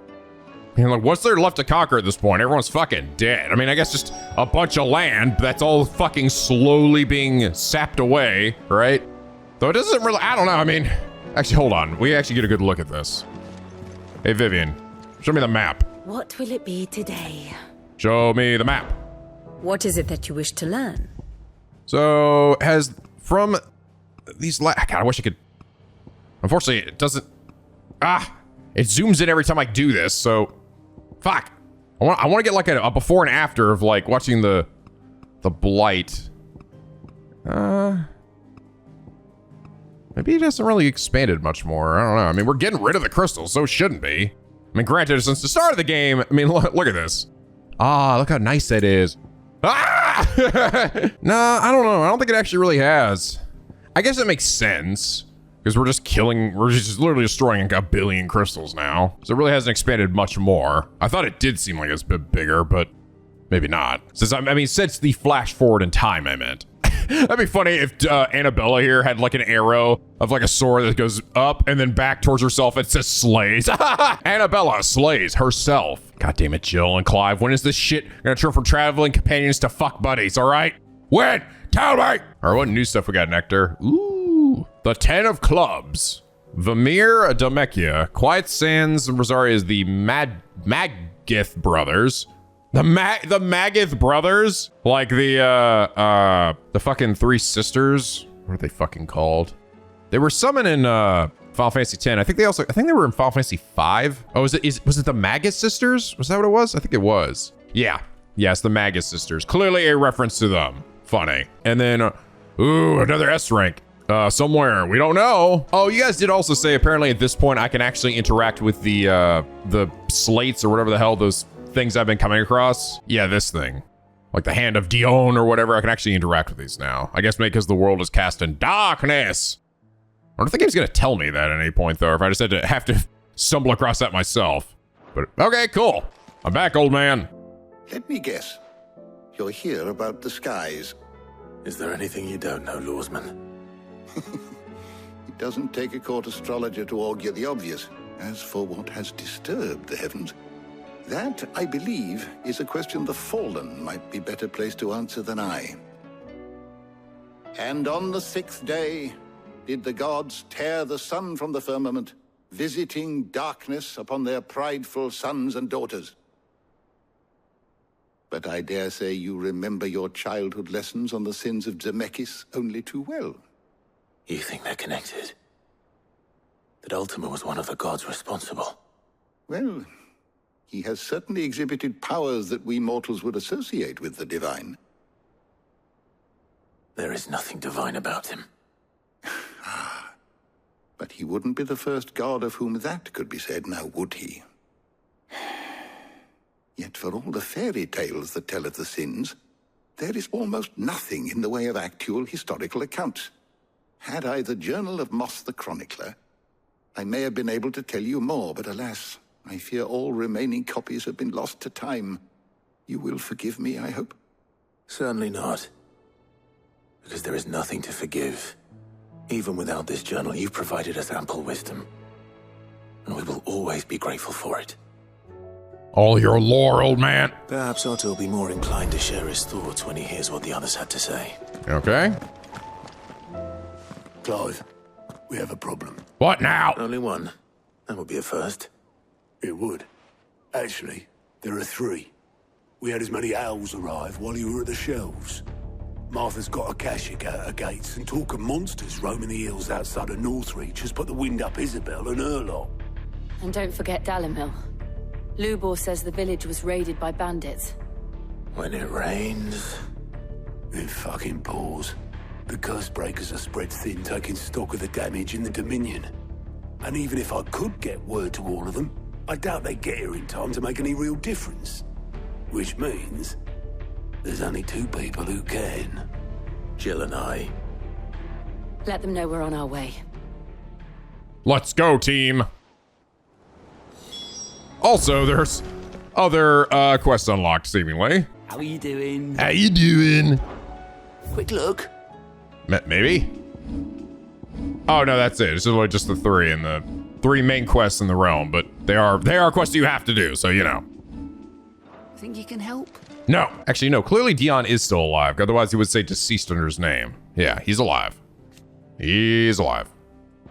I mean, like, what's there left to conquer at this point? Everyone's fucking dead. I mean, I guess just a bunch of land that's all fucking slowly being sapped away, right? Though it doesn't really, I don't know, I mean, actually, hold on. We actually get a good look at this. Hey, Vivian, show me the map. What will it be today? Show me the map. What is it that you wish to learn? So, has from these God, I wish I could. Unfortunately, it doesn't. It zooms in every time I do this. So, fuck. I want to get like a before and after of like watching the Blight. Maybe it hasn't really expanded much more. I don't know. I mean, we're getting rid of the crystals, so it shouldn't be. I mean, granted, since the start of the game, I mean, look at this. Look how nice that is. No, I don't know. I don't think it actually really has. I guess it makes sense. Because we're just literally destroying a billion crystals now. So it really hasn't expanded much more. I thought it did seem like it's a bit bigger, but maybe not. Since since the flash forward in time, I meant. That'd be funny if Annabella here had like an arrow of like a sword that goes up and then back towards herself. It says slays. Annabella slays herself. God damn it, Jill and Clive. When is this shit gonna turn from traveling companions to fuck buddies, all right? When? Tell me! All right, what new stuff we got, Nectar? Ooh. The 10 of Clubs. Vamir Dhalmekia. Quiet Sands Rosaria is the Magith brothers. The Magith brothers? Like the fucking three sisters. What are they fucking called? They were summoned in Final Fantasy X. I think they were in Final Fantasy V. Oh, was it the Magith sisters? Was that what it was? I think it was. Yeah. Yes, the Magith sisters. Clearly a reference to them. Funny. And then, ooh, another S rank. somewhere. We don't know. Oh, you guys did also say apparently at this point I can actually interact with the slates or whatever the hell those things I've been coming across. Yeah, this thing. Like the Hand of Dion or whatever. I can actually interact with these now. I guess maybe because the world is cast in darkness. I wonder if the game's gonna tell me that at any point though, or if I just had to have to stumble across that myself. But okay, cool. I'm back, old man. Let me guess. You're here about the skies. Is there anything you don't know, Lawsman? It doesn't take a court astrologer to augur the obvious. As for what has disturbed the heavens, that, I believe, is a question the Fallen might be better placed to answer than I. And on the 6th day, did the gods tear the sun from the firmament, visiting darkness upon their prideful sons and daughters. But I dare say you remember your childhood lessons on the sins of Zemeckis only too well. You think they're connected? That Ultima was one of the gods responsible? Well, he has certainly exhibited powers that we mortals would associate with the divine. There is nothing divine about him. But he wouldn't be the first god of whom that could be said, now would he? Yet for all the fairy tales that tell of the sins, there is almost nothing in the way of actual historical accounts. Had I the Journal of Moss the Chronicler, I may have been able to tell you more, but alas, I fear all remaining copies have been lost to time. You will forgive me, I hope? Certainly not. Because there is nothing to forgive. Even without this journal, you've provided us ample wisdom. And we will always be grateful for it. All your lore, old man. Perhaps Otto will be more inclined to share his thoughts when he hears what the others had to say. Okay. Clive, we have a problem. What now? Only one. That would be a first. It would. Actually, there are 3. We had as many owls arrive while you were at the shelves. Martha's got a Akashic out her gates, and talk of monsters roaming the hills outside of Northreach has put the wind up Isabel and her lot. And don't forget Dalimil. Lubor says the village was raided by bandits. When it rains... It fucking pours. The curse breakers are spread thin, taking stock of the damage in the Dominion. And even if I could get word to all of them, I doubt they'd get here in time to make any real difference. Which means... there's only 2 people who can. Jill and I. Let them know we're on our way. Let's go, team. Also, there's other quests unlocked, seemingly. How are you doing? How you doing? Quick look. Maybe? Oh, no, that's it. It's really just the 3 and the 3 main quests in the realm, but they are quests you have to do, so you know. Think you can help? No. Actually, no. Clearly, Dion is still alive. Otherwise, he would say deceased under his name. Yeah, he's alive. He's alive.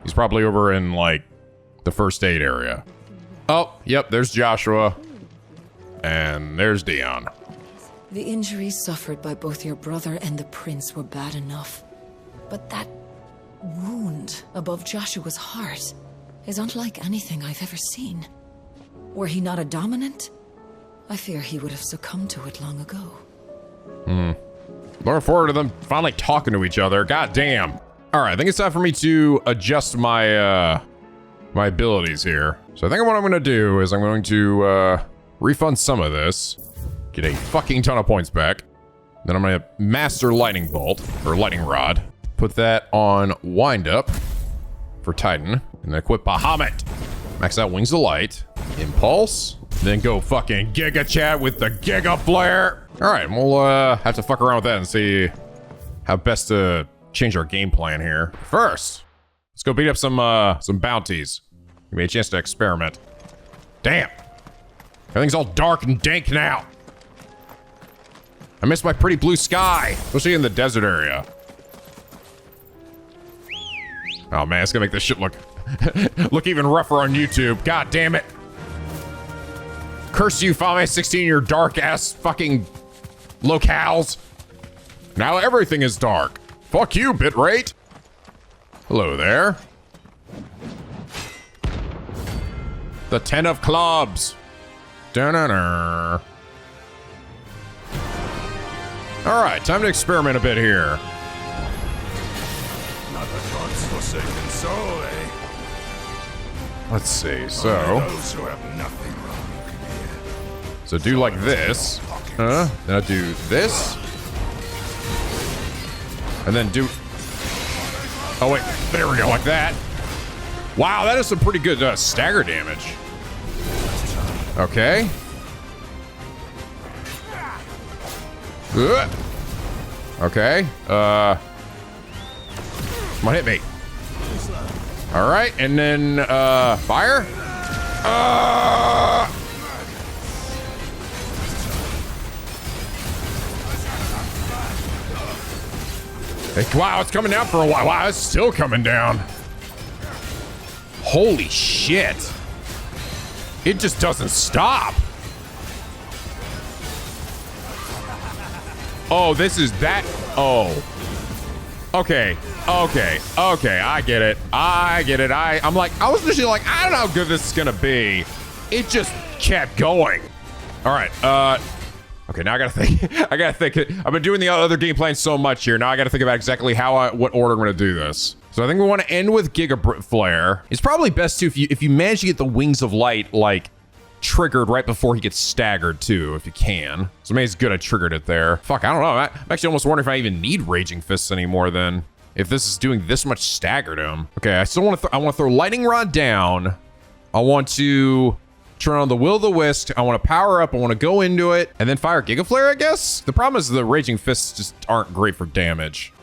He's probably over in, like, the first aid area. Oh, yep, there's Joshua. And there's Dion. The injuries suffered by both your brother and the prince were bad enough. But that wound above Joshua's heart is unlike anything I've ever seen. Were he not a dominant, I fear he would have succumbed to it long ago. Looking forward to them finally talking to each other. God damn. All right, I think it's time for me to adjust my my abilities here. So I think what I'm going to do is I'm going to refund some of this, get a fucking ton of points back. Then I'm going to master lightning bolt or lightning rod. Put that on wind up for Titan, and then equip Bahamut. Max out Wings of Light, Impulse, then go fucking Giga Chat with the Giga Flare. All right, we'll have to fuck around with that and see how best to change our game plan here. First, let's go beat up some bounties. Give me a chance to experiment. Damn, everything's all dark and dank now. I miss my pretty blue sky, especially in the desert area. Oh man, it's gonna make this shit look look even rougher on YouTube. God damn it. Curse you, Final Fantasy 16, your dark ass fucking locales. Now everything is dark. Fuck you, bitrate. Hello there. The 10 of clubs. Da-na-na. All right, time to experiment a bit here. No God's forsaken soul, eh? Let's see. So, Those who have nothing wrong can hear. so do like this. Then I do this. And then do... Oh, wait. There we go. Like that. Wow, that is some pretty good stagger damage. Okay. Okay. Come on, hit me. All right, and then fire. Hey, wow, it's coming down for a while. Wow, it's still coming down. Holy shit. It just doesn't stop. Oh, this is that. Oh. Okay. Okay. Okay. I get it. I get it. I'm like, I was literally like, I don't know how good this is going to be. It just kept going. All right. Okay. Now I got to think. I got to think. I've been doing the other game plan so much here. Now I got to think about exactly what order I'm going to do this. So I think we want to end with Giga Flare. It's probably best too if you manage to get the Wings of Light like triggered right before he gets staggered too, if you can. So maybe it's good I triggered it there. Fuck, I don't know. I'm actually almost wondering if I even need Raging Fists anymore then. If this is doing this much stagger to him. Okay, I still want to I want to throw Lightning Rod down. I want to turn on the Will-o-the-Wisp. I want to power up. I want to go into it and then fire Giga Flare, I guess. The problem is the Raging Fists just aren't great for damage.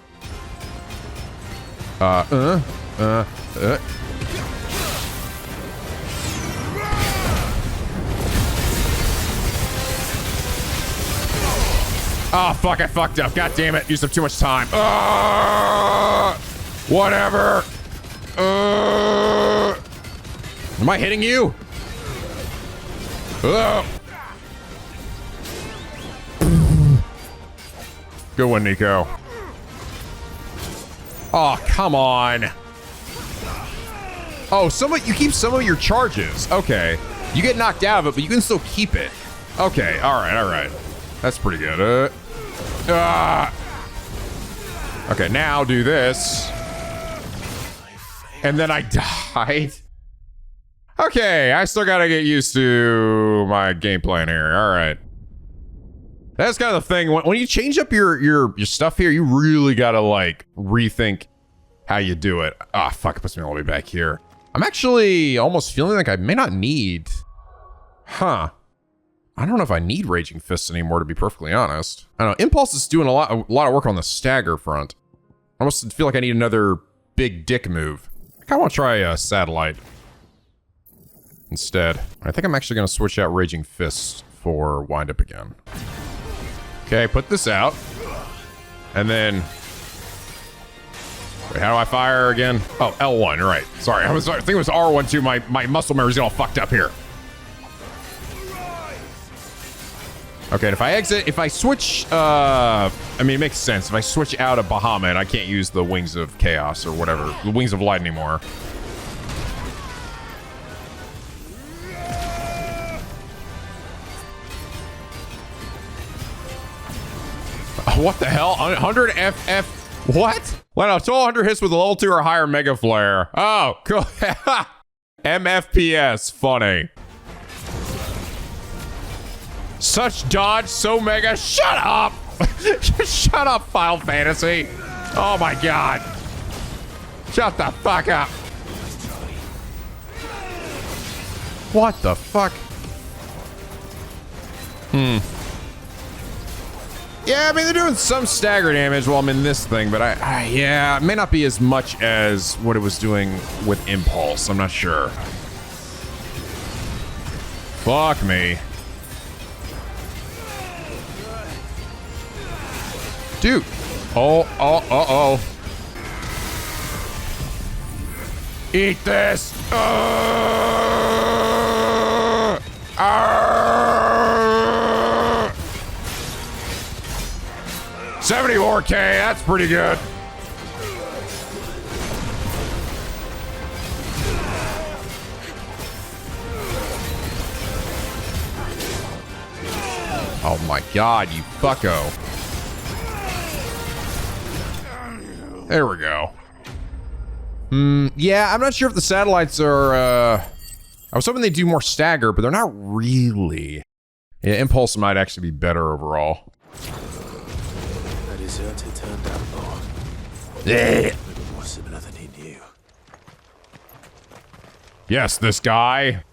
Oh, fuck, I fucked up. God damn it. Used up too much time. Whatever. Am I hitting you? Good one, Nico. Oh, come on. Oh, you keep some of your charges. Okay. You get knocked out of it, but you can still keep it. Okay, all right, all right. That's pretty good. Okay, now do this. And then I died. Okay, I still gotta get used to my game plan here. All right. That's kind of the thing. When you change up your stuff here, you really gotta like rethink how you do it. Ah, fuck, it puts me all the way back here. I'm actually almost feeling like I may not need... Huh. I don't know if I need Raging Fists anymore, to be perfectly honest. I don't know. Impulse is doing a lot of work on the stagger front. I almost feel like I need another big dick move. I kind of want to try a Satellite instead. I think I'm actually going to switch out Raging Fists for Wind Up again. Okay, put this out. And then... Wait, how do I fire again? Oh, L1, right. Sorry, I think it was R1 too. My muscle memory's all fucked up here. Okay, and if I switch, I mean, it makes sense. If I switch out of Bahamut, I can't use the Wings of Chaos or whatever, the Wings of Light anymore. What the hell? 100 FF, what? Well, no, total 100 hits with a level 2 or higher Mega Flare. Oh, cool. MFPS, funny. Such dodge, so mega. Shut up! Shut up, Final Fantasy. Oh my god. Shut the fuck up. What the fuck? Yeah, I mean, they're doing some stagger damage while I'm in this thing, but yeah, it may not be as much as what it was doing with Impulse. I'm not sure. Fuck me. Dude. Oh. Eat this. 74K, that's pretty good. Oh my god, you fucko. There we go. Yeah, I'm not sure if the satellites are, I was hoping they'd do more stagger, but they're not really. Yeah, impulse might actually be better overall. A deserter turned out more. Yeah. More similar than he knew. Yes, this guy,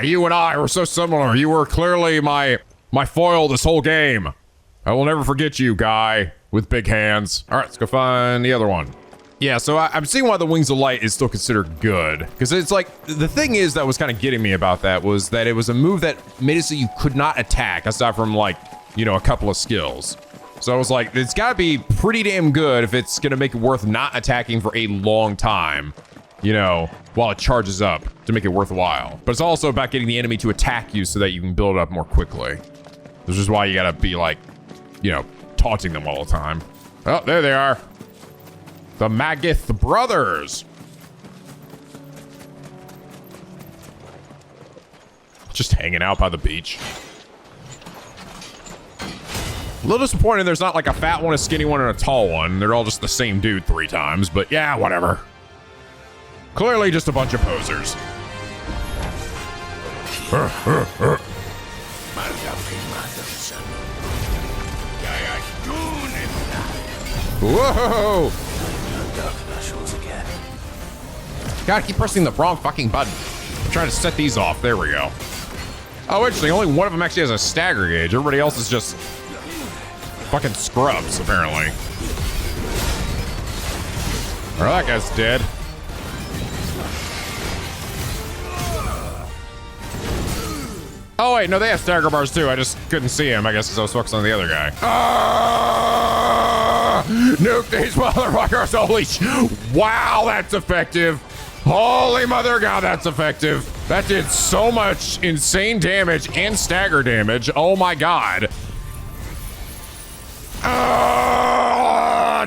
you and I were so similar. You were clearly my foil this whole game. I will never forget you, guy with big hands. All right, let's go find the other one. Yeah, so I'm seeing why the Wings of Light is still considered good. Because it's like, the thing is that was kind of getting me about that was that it was a move that made it so you could not attack aside from like, you know, a couple of skills. So I was like, it's gotta be pretty damn good if it's gonna make it worth not attacking for a long time, you know, while it charges up to make it worthwhile. But it's also about getting the enemy to attack you so that you can build it up more quickly. This is why you gotta be like, you know, taunting them all the time. Oh, there they are. The Magith brothers. Just hanging out by the beach. A little disappointed there's not like a fat one, a skinny one, and a tall one. They're all just the same dude 3 times, but yeah, whatever. Clearly just a bunch of posers. Whoa! God, I keep pressing the wrong fucking button. I'm trying to set these off. There we go. Oh, interesting. Only one of them actually has a stagger gauge. Everybody else is just fucking scrubs, apparently. All right, that guy's dead. Oh, wait, no, they have stagger bars too. I just couldn't see him, I guess, because I was focused on the other guy. Nuke these motherfuckers. Holy wow, that's effective. Holy mother God, that's effective. That did so much insane damage and stagger damage. Oh my God.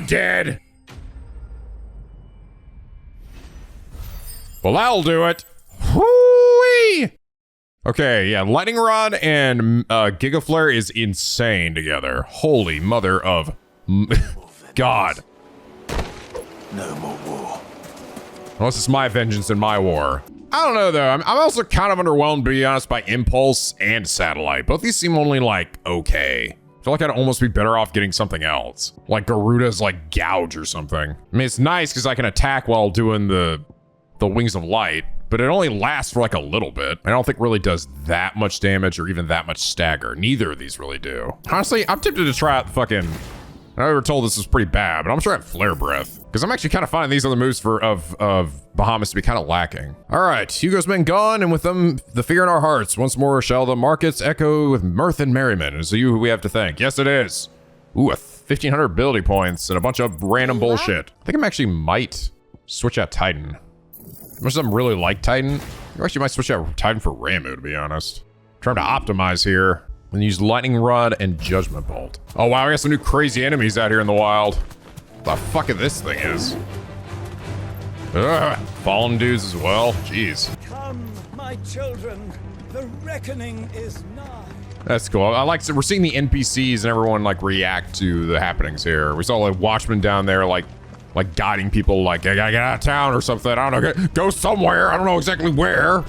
Dead. Well, that'll do it. Whoo-wee. Okay, yeah, Lightning Rod and Giga Flare is insane together. Holy mother of God. No more war. Unless it's my vengeance and my war. I don't know though. I'm also kind of underwhelmed, to be honest, by Impulse and Satellite. Both these seem only like okay. I feel like I'd almost be better off getting something else, like Garuda's like Gouge or something. I mean, it's nice because I can attack while doing the Wings of Light, but it only lasts for like a little bit. I don't think really does that much damage or even that much stagger. Neither of these really do. Honestly, I'm tempted to try out the fucking. I were told this was pretty bad, but I'm trying Flare Breath because I'm actually kind of finding these other moves of Bahamut to be kind of lacking. All right, Hugo's been gone, and with them, the fear in our hearts. Once more shall the markets echo with mirth and merriment. Is you who we have to thank. Yes, it is. Ooh, 1,500 ability points and a bunch of random bullshit. I think I actually might switch out Titan. Much as I'm really like Titan, I actually might switch out Titan for Ramu, to be honest. Trying to optimize here. And use Lightning Rod and Judgment Bolt. Oh wow, we got some new crazy enemies out here in the wild. What the fuck of this thing is? Ugh, fallen dudes as well. Jeez. Come, my children, the reckoning is nigh. That's cool. I like we're seeing the NPCs and everyone like react to the happenings here. We saw like Watchmen down there like guiding people like, I gotta get out of town or something. I don't know, go somewhere. I don't know exactly where.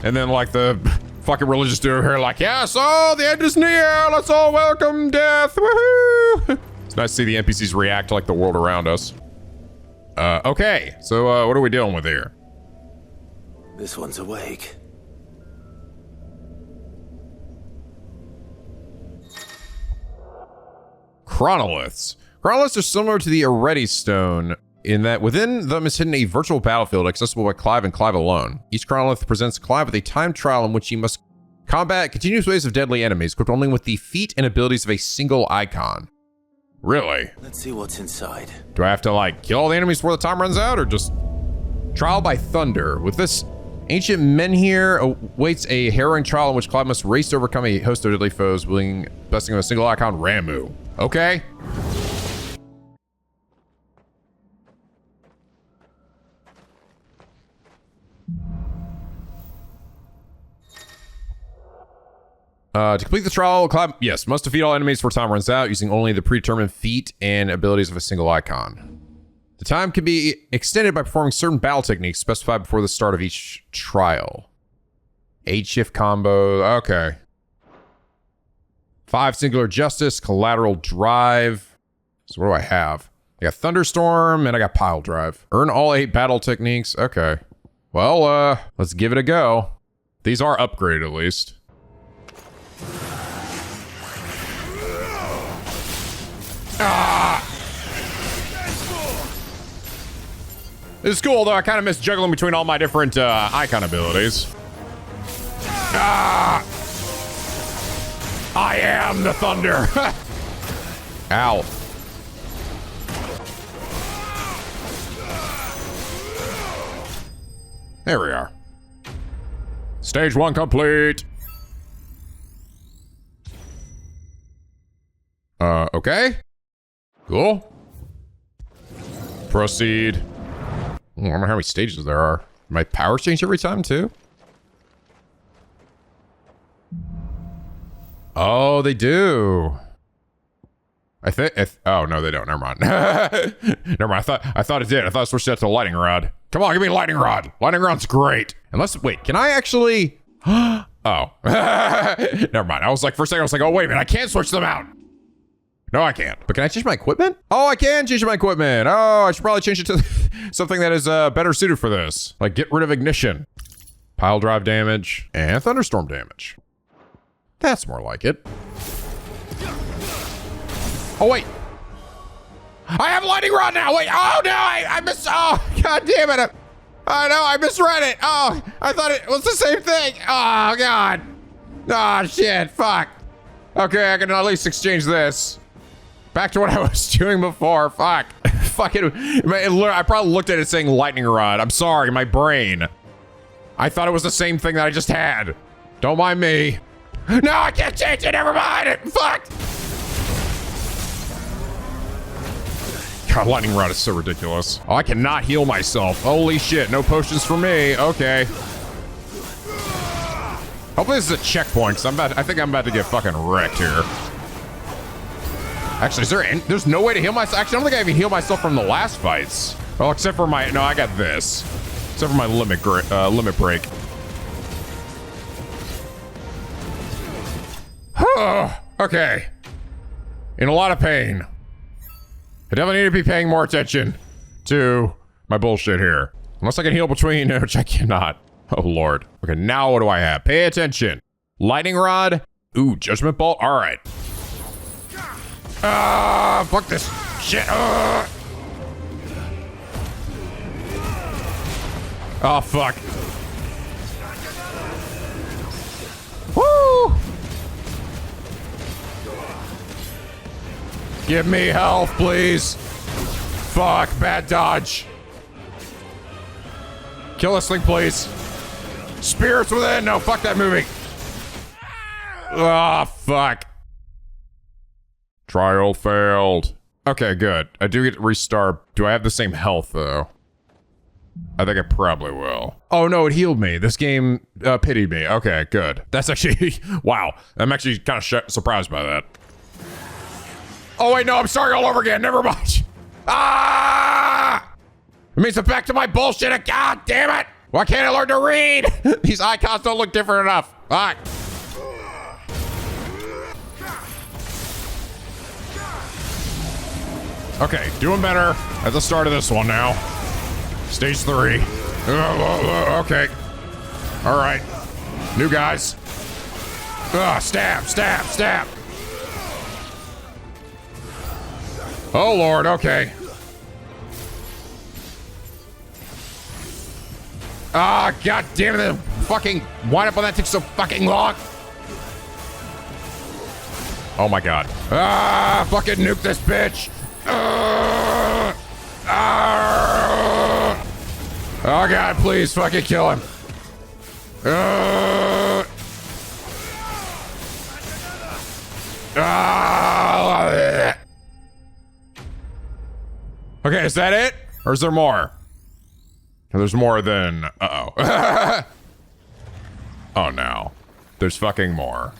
And then like the fucking religious dude over here like, yeah, so the end is near. Let's all welcome death. Woohoo! It's nice to see the NPCs react to like the world around us. Okay, so what are we dealing with here? This one's awake. Chronoliths. Chronoliths are similar to the Areti Stone in that within them is hidden a virtual battlefield accessible by Clive and Clive alone. Each Chronolith presents Clive with a time trial in which he must combat continuous waves of deadly enemies, equipped only with the feat and abilities of a single icon. Really? Let's see what's inside. Do I have to like kill all the enemies before the time runs out, or just trial by thunder? With this ancient menhir awaits a harrowing trial in which Clive must race to overcome a host of deadly foes, besting with a single icon, Ramu. Okay. To complete the trial, Clive, yes, must defeat all enemies before time runs out using only the predetermined feat and abilities of a single icon. The time can be extended by performing certain battle techniques specified before the start of each trial. 8 shift combo. Okay. 5 singular justice, collateral drive. So what do I have? I got thunderstorm and I got pile drive. Earn all 8 battle techniques. Okay. Well, let's give it a go. These are upgraded at least. Ah! This is cool, though. I kind of miss juggling between all my different Eikon abilities. Ah! I am the thunder. Ow. There we are. Stage 1 complete. Okay. Cool. Proceed. I wonder how many stages there are. My powers change every time, too? Oh, they do. I think. Oh no, they don't. Never mind. Never mind. I thought it did. I thought I switched that to lightning rod. Come on, give me a lightning rod. Lightning rod's great. Unless, wait, can I actually? Oh, never mind. I was like, for a second, I was like, oh wait a minute, I can't switch them out. No, I can't. But can I change my equipment? Oh, I can change my equipment. Oh, I should probably change it to something that is better suited for this. Like get rid of ignition, pile drive damage, and thunderstorm damage. That's more like it. Oh, wait. I have lightning rod now. Wait. Oh, no. I missed. Oh, God damn it. Oh, no. I misread it. Oh, I thought it was the same thing. Oh, God. Oh, shit. Fuck. Okay, I can at least exchange this. Back to what I was doing before. Fuck. Fuck it. I probably looked at it saying lightning rod. I'm sorry. My brain. I thought it was the same thing that I just had. Don't mind me. No, I can't change it. Never mind. Fuck. God, lightning rod is so ridiculous. Oh, I cannot heal myself. Holy shit. No potions for me. Okay. Hopefully this is a checkpoint, because I think I'm about to get fucking wrecked here. Actually, there's no way to heal myself? Actually, I don't think I even healed myself from the last fights. Well, except for my, no, I got this. Except for my limit break. Okay. In a lot of pain. I definitely need to be paying more attention to my bullshit here. Unless I can heal between, which I cannot. Oh, Lord. Okay, now what do I have? Pay attention. Lightning rod. Ooh, judgment bolt. All right. Fuck this shit. Oh, fuck. Woo! Give me health, please. Fuck, bad dodge. Kill this thing, please. Spirits within. No, fuck that movie. Ah, fuck. Trial failed. Okay, good. I do get to restart. Do I have the same health, though? I think I probably will. Oh, no, it healed me. This game pitied me. Okay, good. That's actually... wow. I'm actually kind of surprised by that. Oh, wait, no, I'm starting all over again. Never mind. Ah! It means I'm back to my bullshit. God damn it. Why can't I learn to read? These icons don't look different enough. Fuck. Okay, doing better at the start of this one now. Stage 3. Okay. All right. New guys. Stab, stab, stab. Oh, Lord, okay. Ah, God damn it, the fucking wind up on that takes so fucking long. Oh my God. Ah, fucking nuke this bitch. Oh God, please fucking kill him. Okay, is that it? Or is there more? There's more than... Uh-oh. Oh, no. There's fucking more.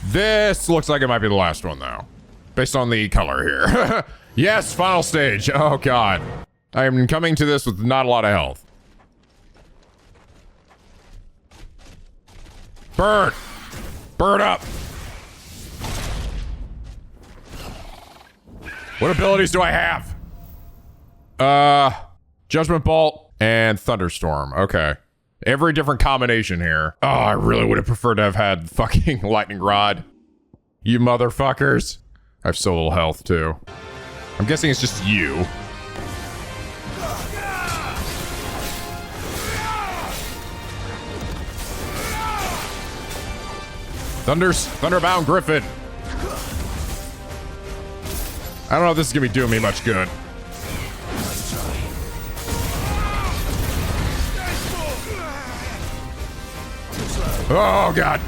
This looks like it might be the last one, though. based on the color here. Yes, final stage. Oh god. I am coming to this with not a lot of health. Burn! Burn up! What abilities do I have? Judgment Bolt and Thunderstorm. Okay. Every different combination here. Oh, I really would have preferred to have had fucking Lightning Rod. You motherfuckers. I have so little health, too. I'm guessing it's just you. Thunderbound Griffin. I don't know if this is gonna be doing me much good. Oh god.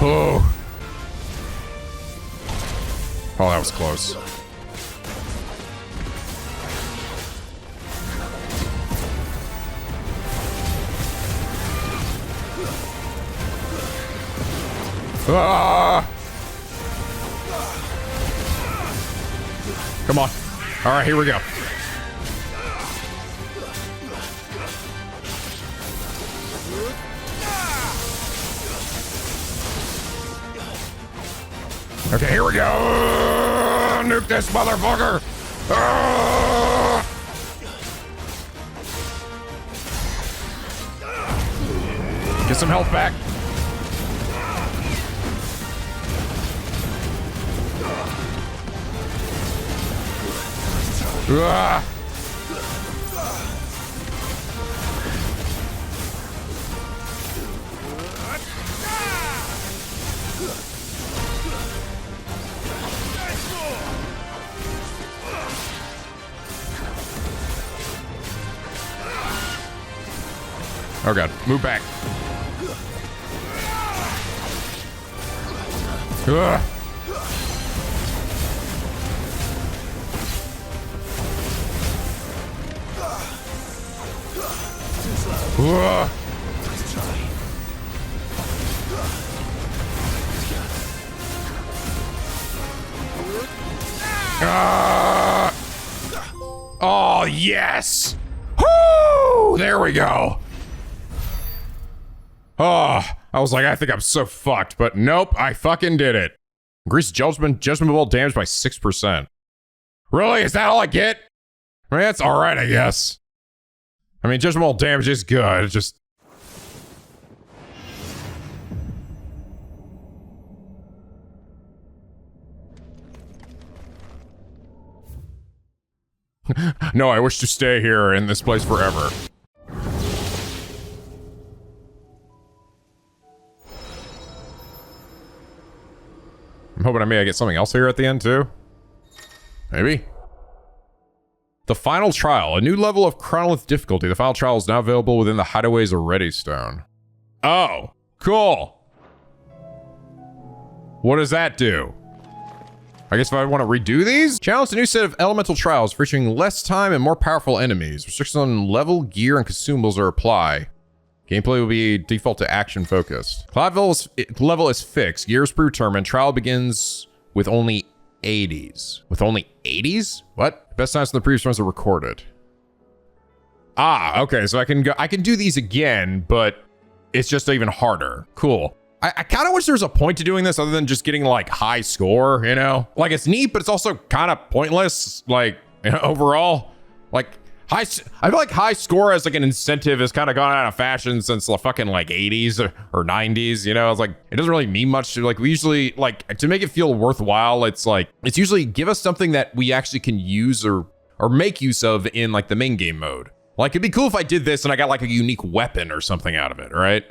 Oh. Oh, that was close. Ah! Come on. All right, here we go. Okay, here we go. Nuke this motherfucker. Get some health back. Oh god, move back. Oh, yes! Woo! There we go. Oh, I was like, I think I'm so fucked, but nope, I fucking did it. Increase judgment bolt damage by 6%. Really? Is that all I get? I mean, that's alright, I guess. I mean, judgment bolt damage is good, it's just... No, I wish to stay here in this place forever. I'm hoping I may get something else here at the end, too. Maybe. The Final Trial. A new level of chronolith difficulty. The Final Trial is now available within the Hideaways of Reddystone. Oh, cool. What does that do? I guess if I want to redo these? Challenge a new set of elemental trials featuring less time and more powerful enemies. Restrictions on level, gear, and consumables are apply. Gameplay will be default to action focused. Clive level is fixed. Gear is predetermined. Trial begins with only 80s. With only 80s? What? Best times from the previous ones are recorded. Ah, okay. So I can do these again, but it's just even harder. Cool. I kind of wish there was a point to doing this other than just getting like high score, you know? Like it's neat, but it's also kind of pointless, like, you know, overall. Like I feel like high score as like an incentive has kind of gone out of fashion since the fucking like 80s or 90s, you know? It's like, it doesn't really mean much. Like we usually, like to make it feel worthwhile, it's like, it's usually give us something that we actually can use or make use of in like the main game mode. Like it'd be cool if I did this and I got like a unique weapon or something out of it, right?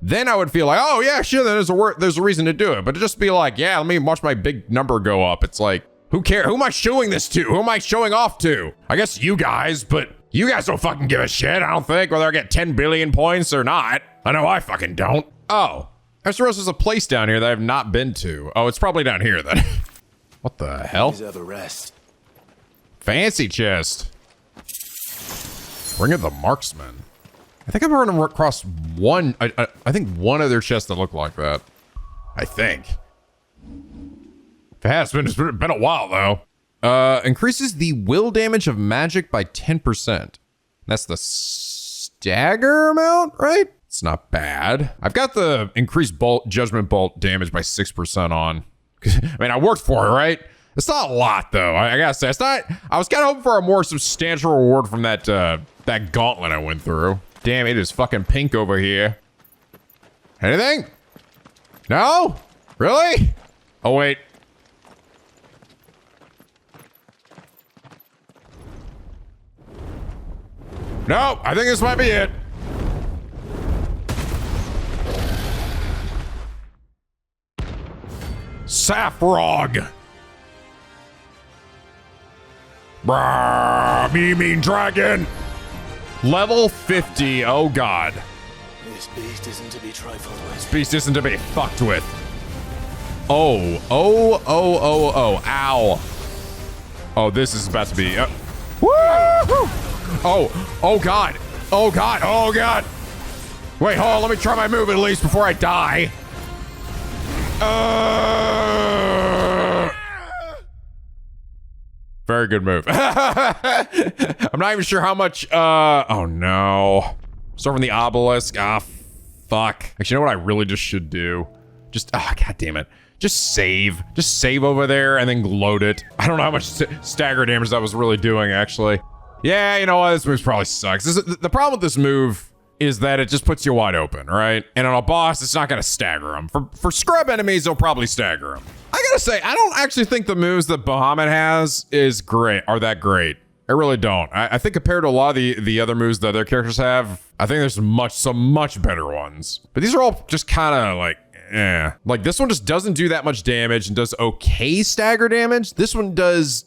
Then I would feel like, oh yeah, sure, there's a reason to do it. But to just be like, yeah, let me watch my big number go up. It's like, who cares? Who am I showing this to? Who am I showing off to? I guess you guys, but you guys don't fucking give a shit, I don't think, whether I get 10 billion points or not. I know I fucking don't. Oh, I suppose there's a place down here that I've not been to. Oh, it's probably down here then. What the hell? Deserve a rest. Fancy chest. Ring of the Marksman. I think I've run across one, I think one other chest that looked like that. I think. If it has been, it's been a while though. Increases the will damage of magic by 10%. That's the stagger amount, right? It's not bad. I've got the increased judgment bolt damage by 6% on. I mean, I worked for it, right? It's not a lot though. I gotta say, it's not. I was kind of hoping for a more substantial reward from that that gauntlet I went through. Damn, it is fucking pink over here. Anything? No? Really? Oh wait. No, I think this might be it. Saffrog. Brah, me mean dragon. Level 50, oh god. This beast isn't to be trifled with. This beast isn't to be fucked with. Oh, ow. Oh, this is about to be, woo! Oh god. Wait, hold on, let me try my move at least before I die. Very good move. I'm not even sure how much, oh no. Start from the obelisk, fuck. Actually, you know what I really just should do? Just, god damn it. Just save over there and then load it. I don't know how much stagger damage that was really doing, actually. Yeah, you know what? This move probably sucks. The problem with this move is that it just puts you wide open, right? And on a boss, it's not gonna stagger them. For scrub enemies, it'll probably stagger them. I gotta say, I don't actually think the moves that Bahamut has are that great. I really don't. I think compared to a lot of the other moves that their characters have, I think there's some much better ones. But these are all just kind of like, eh. Like this one just doesn't do that much damage and does okay stagger damage. This one does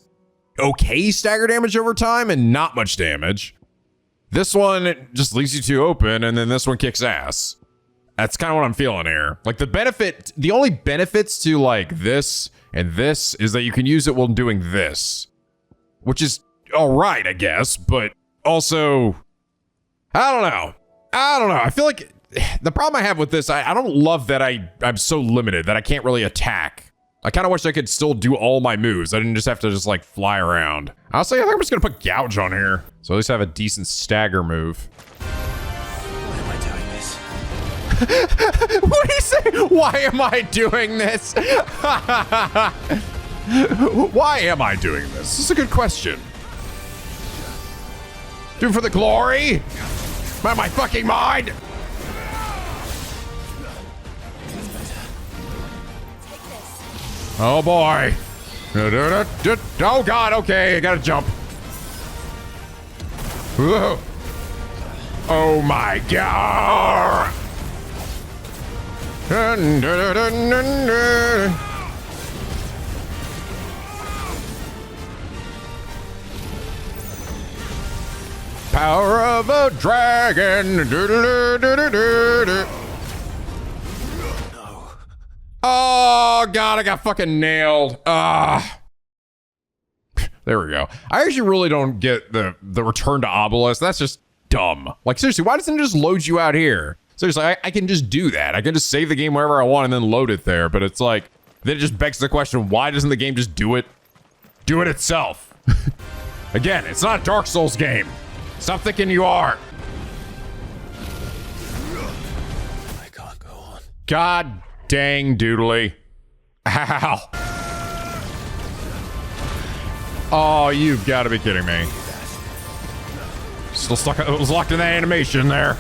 okay stagger damage over time and not much damage. This one just leaves you too open, and then this one kicks ass. That's kind of what I'm feeling here. Like the only benefits to like this and this is that you can use it while doing this, which is all right, I guess, but also, I don't know. I feel like the problem I have with this, I don't love that I'm so limited that I can't really attack. I kind of wish I could still do all my moves. I didn't just have to just like fly around. Honestly, I think I'm just gonna put Gouge on here. So at least I have a decent stagger move. Why am I doing this? What do you say? Why am I doing this? Why am I doing this? This is a good question. Do it for the glory? Am I in my fucking mind? Oh boy. Oh god, okay, I gotta jump. Whoa. Oh my god. Power of a dragon. Oh god, I got fucking nailed. There we go. I actually really don't get the return to obelisk. That's just dumb. Like seriously, why doesn't it just load you out here? Seriously, I can just do that. I can just save the game wherever I want and then load it there. But it's like, then it just begs the question, why doesn't the game just do it itself? Again, it's not a Dark Souls game. Stop thinking you are. I can't go on. God dang doodly. Ow. Oh, you've got to be kidding me. Still stuck. It was locked in that animation there.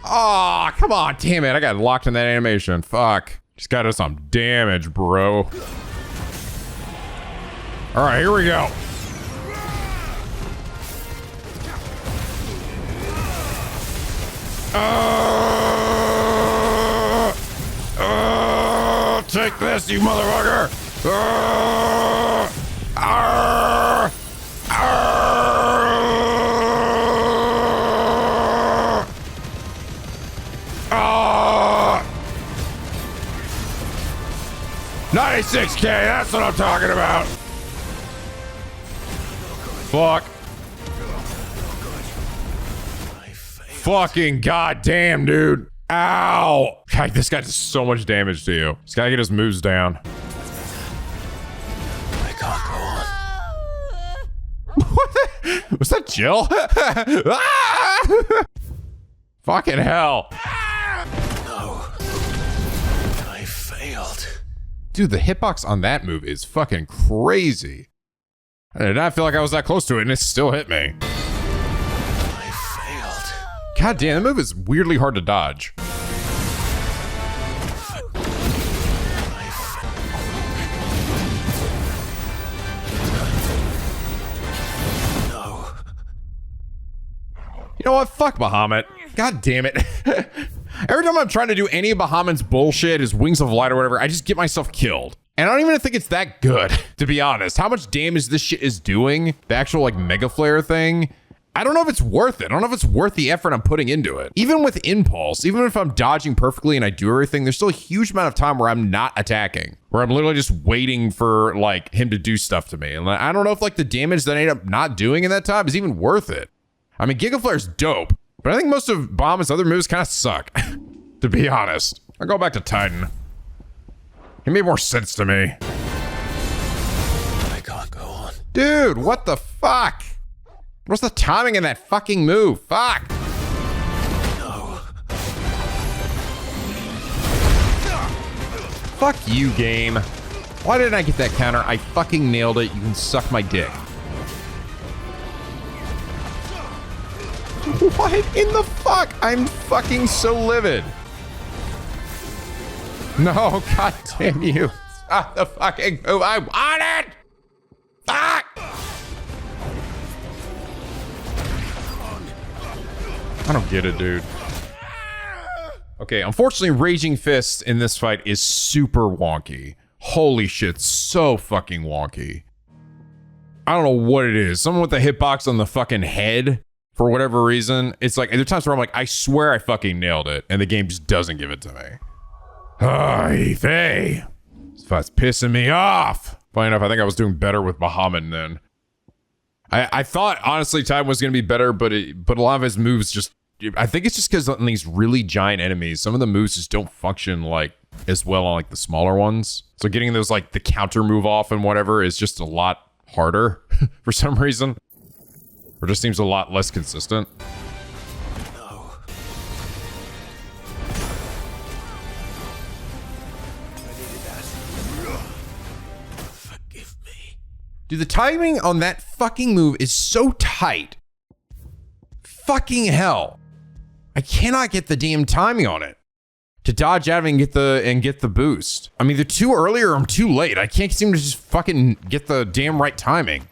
Oh, come on. Damn it. I got locked in that animation. Fuck. Just got us some damage, bro. All right, here we go. Take this, you motherfucker! $96K, that's what I'm talking about! Fuck. fucking goddamn, dude. Ow. God, this guy does so much damage to you. This guy get his moves down. I can't go on. What? Was that Jill? Ah! Fucking hell. No. I failed. Dude, the hitbox on that move is fucking crazy. I did not feel like I was that close to it, and it still hit me. I failed. God damn, that move is weirdly hard to dodge. No. You know what? Fuck Bahamut. God damn it. Every time I'm trying to do any of Bahamut's bullshit, his Wings of Light or whatever, I just get myself killed. And I don't even think it's that good, to be honest. How much damage this shit is doing, the actual like Mega Flare thing, I don't know if it's worth it. I don't know if it's worth the effort I'm putting into it. Even with Impulse, even if I'm dodging perfectly and I do everything, there's still a huge amount of time where I'm not attacking, where I'm literally just waiting for like him to do stuff to me. And I don't know if like the damage that I end up not doing in that time is even worth it. I mean, Giga Flare's dope, but I think most of Bahamut's other moves kind of suck, to be honest. I'll go back to Titan. It made more sense to me. I can't go on. Dude, what the fuck? What's the timing in that fucking move? Fuck! No. Fuck you, game. Why didn't I get that counter? I fucking nailed it. You can suck my dick. What in the fuck? I'm fucking so livid. No, god damn you. Stop the fucking move. I want it! Fuck! I don't get it, dude. Okay, unfortunately, Raging Fist in this fight is super wonky. Holy shit, so fucking wonky. I don't know what it is. Someone with the hitbox on the fucking head, for whatever reason. It's like, there are times where I'm like, I swear I fucking nailed it, and the game just doesn't give it to me. Ay, vey. This fight's pissing me off. Funny enough, I think I was doing better with Bahamut then. I thought, honestly, Time was going to be better, but a lot of his moves just... I think it's just because on these really giant enemies, some of the moves just don't function, like, as well on, like, the smaller ones. So getting those, like, the counter move off and whatever is just a lot harder for some reason. Or just seems a lot less consistent. No. I needed that. Forgive me. Dude, the timing on that fucking move is so tight. Fucking hell. I cannot get the damn timing on it to dodge out and get the boost. I mean, the too early or I'm too late. I can't seem to just fucking get the damn right timing.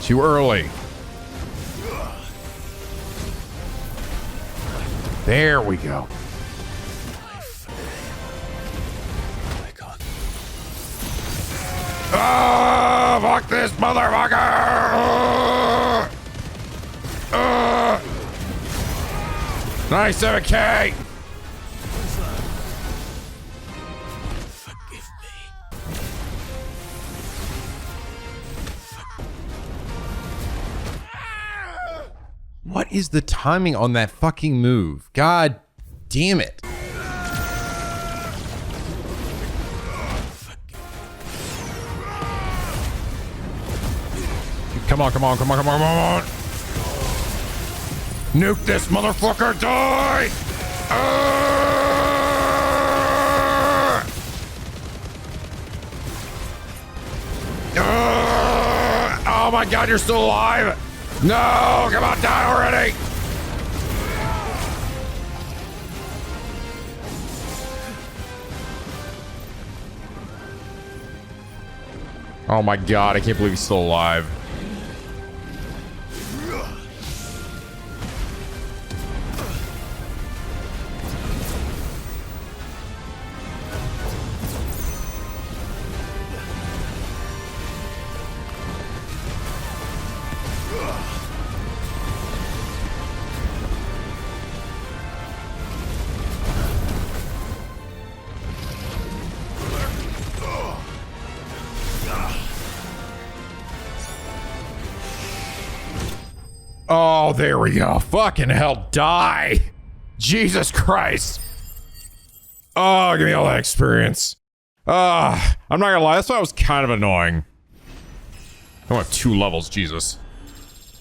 Too early. There we go. Oh, fuck this motherfucker! Nice 7K! Forgive me. What is the timing on that fucking move? God damn it. Come on, come on, come on, come on, come on. Nuke this motherfucker, die! Oh my god, you're still alive! No, come on, die already! Oh my god, I can't believe he's still alive. Oh, there we go. Fucking hell, die. Jesus Christ. Oh, give me all that experience. I'm not gonna lie, that's why it was kind of annoying. I went 2 levels, Jesus.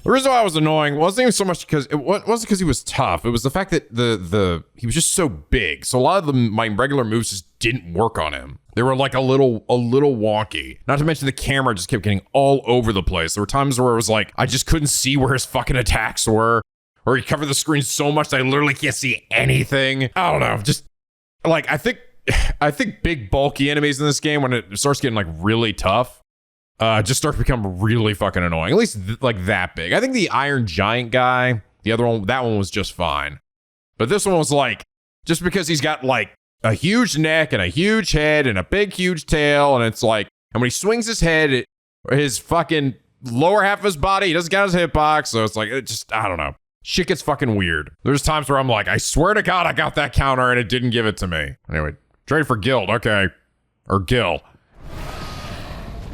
The reason why it was annoying wasn't even so much because it wasn't because he was tough. It was the fact that he was just so big. So a lot of my regular moves just didn't work on him. They were like a little wonky. Not to mention the camera just kept getting all over the place. There were times where it was like I just couldn't see where his fucking attacks were, or he covered the screen so much that I literally can't see anything. I don't know. Just like I think big bulky enemies in this game, when it starts getting like really tough, just start to become really fucking annoying. At least like that big. I think the Iron Giant guy, the other one, that one was just fine. But this one was like, just because he's got like a huge neck and a huge head and a big huge tail, and it's like, and when he swings his head, his fucking lower half of his body, he doesn't got his hitbox, so it's like, it just, I don't know. Shit gets fucking weird. There's times where I'm like, I swear to God I got that counter and it didn't give it to me. Anyway, trade for Guild, okay. Or Gil.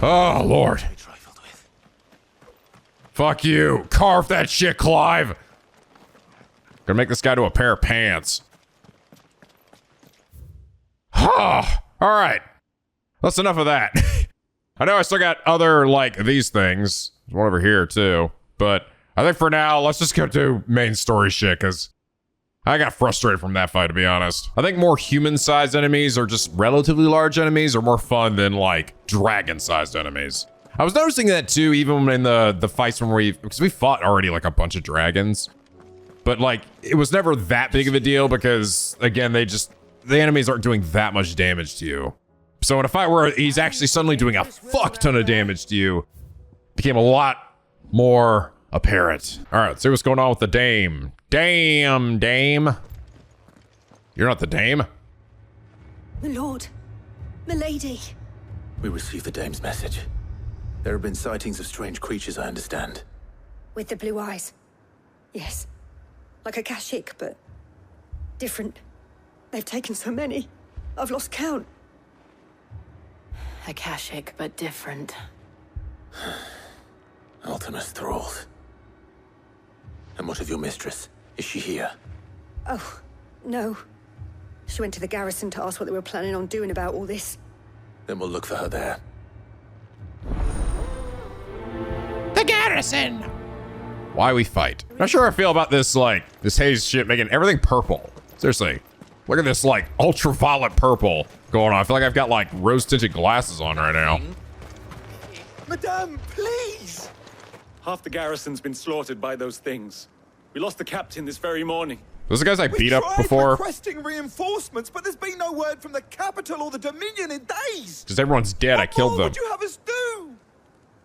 Oh, Lord. Fuck you. Carve that shit, Clive. Gonna make this guy do a pair of pants. All right. That's enough of that. I know I still got other, like, these things. There's one over here, too. But I think for now, let's just go to main story shit, because I got frustrated from that fight, to be honest. I think more human-sized enemies or just relatively large enemies are more fun than, like, dragon-sized enemies. I was noticing that, too, even in the fights when because we fought already, like, a bunch of dragons. But, like, it was never that big of a deal because, again, the enemies aren't doing that much damage to you. So in a fight where he's actually suddenly doing a fuck ton of damage to you, it became a lot more apparent. All right, let's see what's going on with the dame. Damn, dame. You're not the dame? My lord. Milady. We received the dame's message. There have been sightings of strange creatures, I understand. With the blue eyes. Yes. Like a Kashik, but different. They've taken so many. I've lost count. Akashic, but different. Ultima's thralls. And what of your mistress? Is she here? Oh, no. She went to the garrison to ask what they were planning on doing about all this. Then we'll look for her there. The garrison! Why we fight? Not sure how I feel about this, like, this haze shit making everything purple. Seriously. Look at this, like, ultraviolet purple going on. I feel like I've got, like, rose-tinted glasses on right now. Madame, please! Half the garrison's been slaughtered by those things. We lost the captain this very morning. Those are the guys I beat up before. Requesting reinforcements, but there's been no word from the capital or the Dominion in days. Because everyone's dead, I killed them. What would you have us do?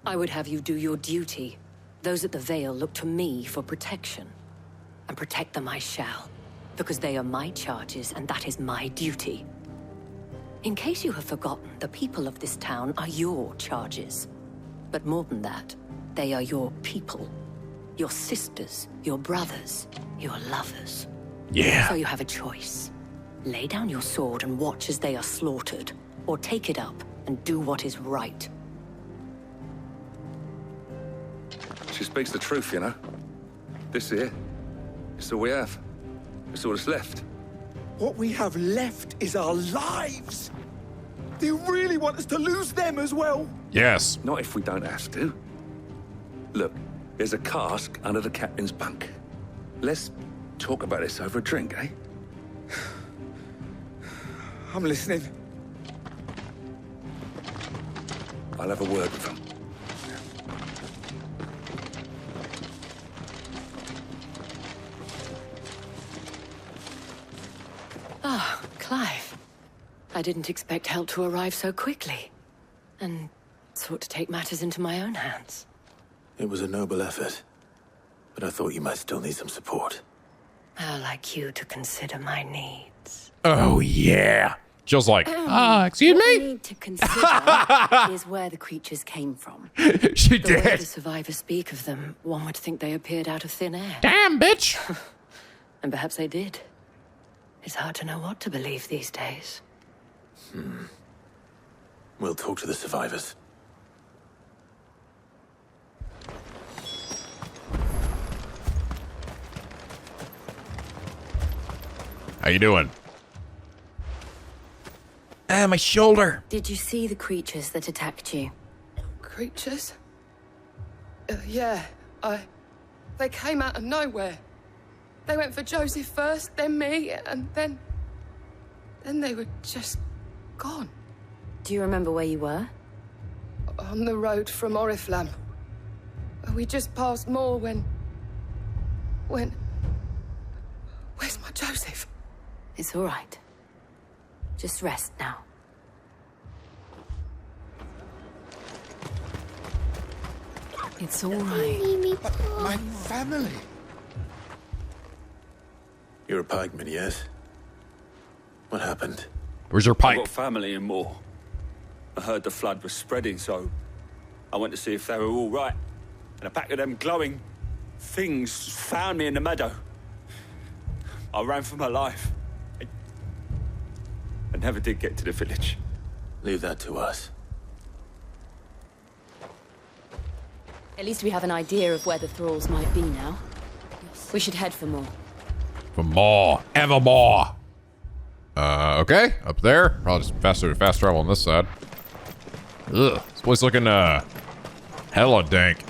I would have you do your duty. Those at the Vale look to me for protection. And protect them I shall. Because they are my charges, and that is my duty. In case you have forgotten, the people of this town are your charges. But more than that, they are your people. Your sisters, your brothers, your lovers. Yeah. So you have a choice. Lay down your sword and watch as they are slaughtered, or take it up and do what is right. She speaks the truth, you know. This here, it's all we have. It's all that's left. What we have left is our lives. Do you really want us to lose them as well? Yes. Not if we don't have to. Look, there's a cask under the captain's bunk. Let's talk about this over a drink, eh? I'm listening. I'll have a word with him. Ah, Clive. I didn't expect help to arrive so quickly. And sought to take matters into my own hands. It was a noble effort. But I thought you might still need some support. I'd like you to consider my needs. Oh, yeah. Jill's like, excuse what me? we need to consider is where the creatures came from. She The way did. the survivors speak of them, one would think they appeared out of thin air. Damn, bitch! And perhaps they did. It's hard to know what to believe these days. We'll talk to the survivors. How you doing? Ah, my shoulder. Did you see the creatures that attacked you? Creatures? Yeah, they came out of nowhere. They went for Joseph first, then me, and then they were just gone. Do you remember where you were? On the road from Oriflamme. We just passed more when... Where's my Joseph? It's all right. Just rest now. It's all right. My family. You're a pikeman, yes? What happened? Where's your pipe? I've got family in Moor. I heard the flood was spreading, so I went to see if they were all right. And a pack of them glowing things found me in the meadow. I ran for my life. I never did get to the village. Leave that to us. At least we have an idea of where the thralls might be now. We should head for more. For more. Evermore. Okay. Up there. Probably just fast travel on this side. Ugh. This place looking, hella dank.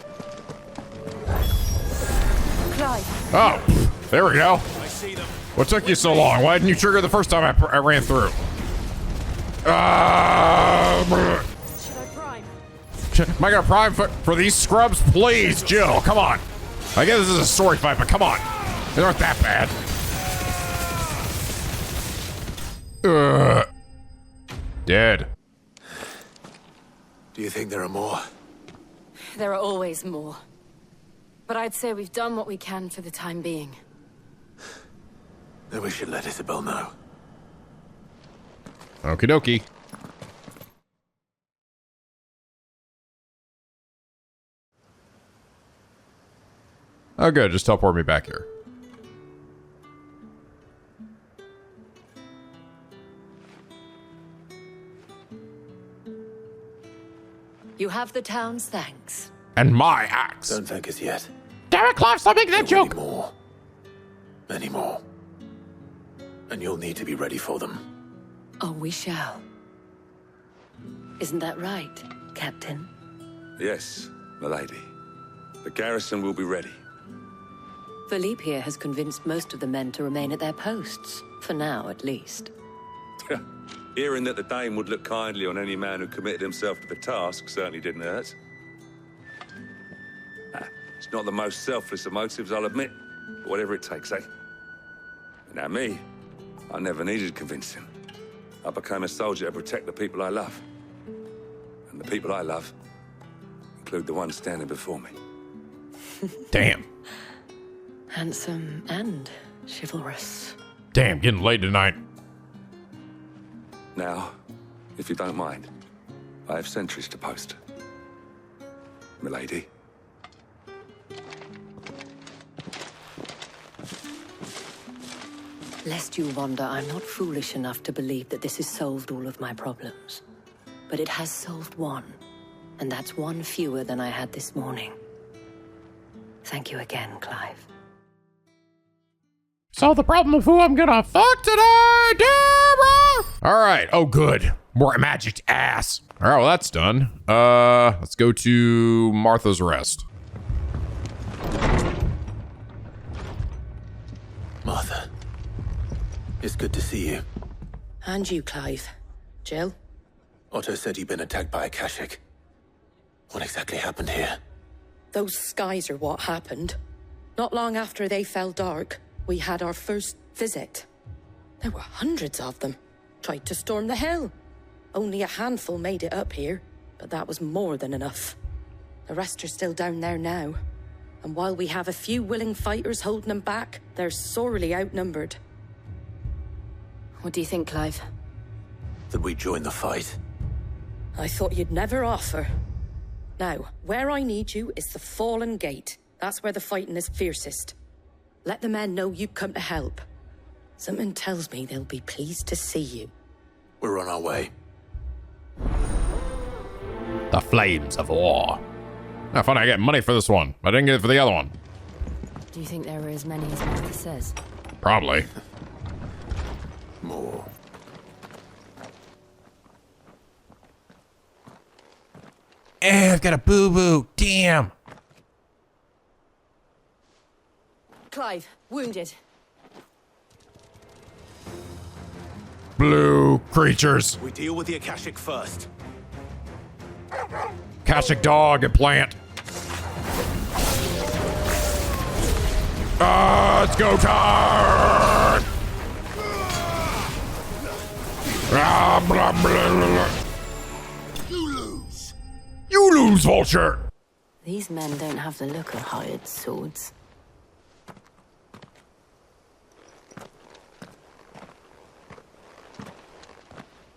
Clive. Oh, there we go. What took you so long? Why didn't you trigger the first time I ran through? Should I prime? Am I gonna prime for these scrubs? Please, Jill, come on. I guess this is a story fight, but come on. They aren't that bad. Dead. Do you think there are more? There are always more. But I'd say we've done what we can for the time being. Then we should let Isabel know. Okie dokie. Oh, good. Just teleport me back here. You have the town's thanks. And my axe. Don't thank us yet. Damn it, Clive, stop making that joke! More. Many more. And you'll need to be ready for them. Oh, we shall. Isn't that right, Captain? Yes, milady. The garrison will be ready. Philippe here has convinced most of the men to remain at their posts. For now, at least. Hearing that the Dane would look kindly on any man who committed himself to the task certainly didn't hurt. It's not the most selfless of motives, I'll admit. But whatever it takes, eh? Now me, I never needed convincing. I became a soldier to protect the people I love. And the people I love include the one standing before me. Damn. Handsome and chivalrous. Damn, getting late tonight. Now, if you don't mind, I have sentries to post. Milady. Lest you wonder, I'm not foolish enough to believe that this has solved all of my problems. But it has solved one, and that's one fewer than I had this morning. Thank you again, Clive. Solve the problem of who I'm gonna fuck today, Deborah! Alright, oh good. More magic ass. Alright, well that's done. Let's go to Martha's Rest. Martha. It's good to see you. And you, Clive. Jill? Otto said you'd been attacked by a Kashik. What exactly happened here? Those skies are what happened. Not long after they fell dark, we had our first visit. There were hundreds of them. Tried to storm the hill. Only a handful made it up here, but that was more than enough. The rest are still down there now. And while we have a few willing fighters holding them back, they're sorely outnumbered. What do you think, Clive? That we join the fight. I thought you'd never offer. Now, where I need you is the Fallen Gate. That's where the fighting is fiercest. Let the men know you've come to help. Something tells me they'll be pleased to see you. We're on our way. The Flames of War. Now, funny, I get money for this one, but I didn't get it for the other one. Do you think there were as many as Martha says? Probably. more. I've got a boo-boo. Damn. Clive, wounded. Blue creatures. We deal with the Akashic first. Akashic dog and plant. It's go time! Blah, blah, blah, blah. You lose, Vulture! These men don't have the look of hired swords.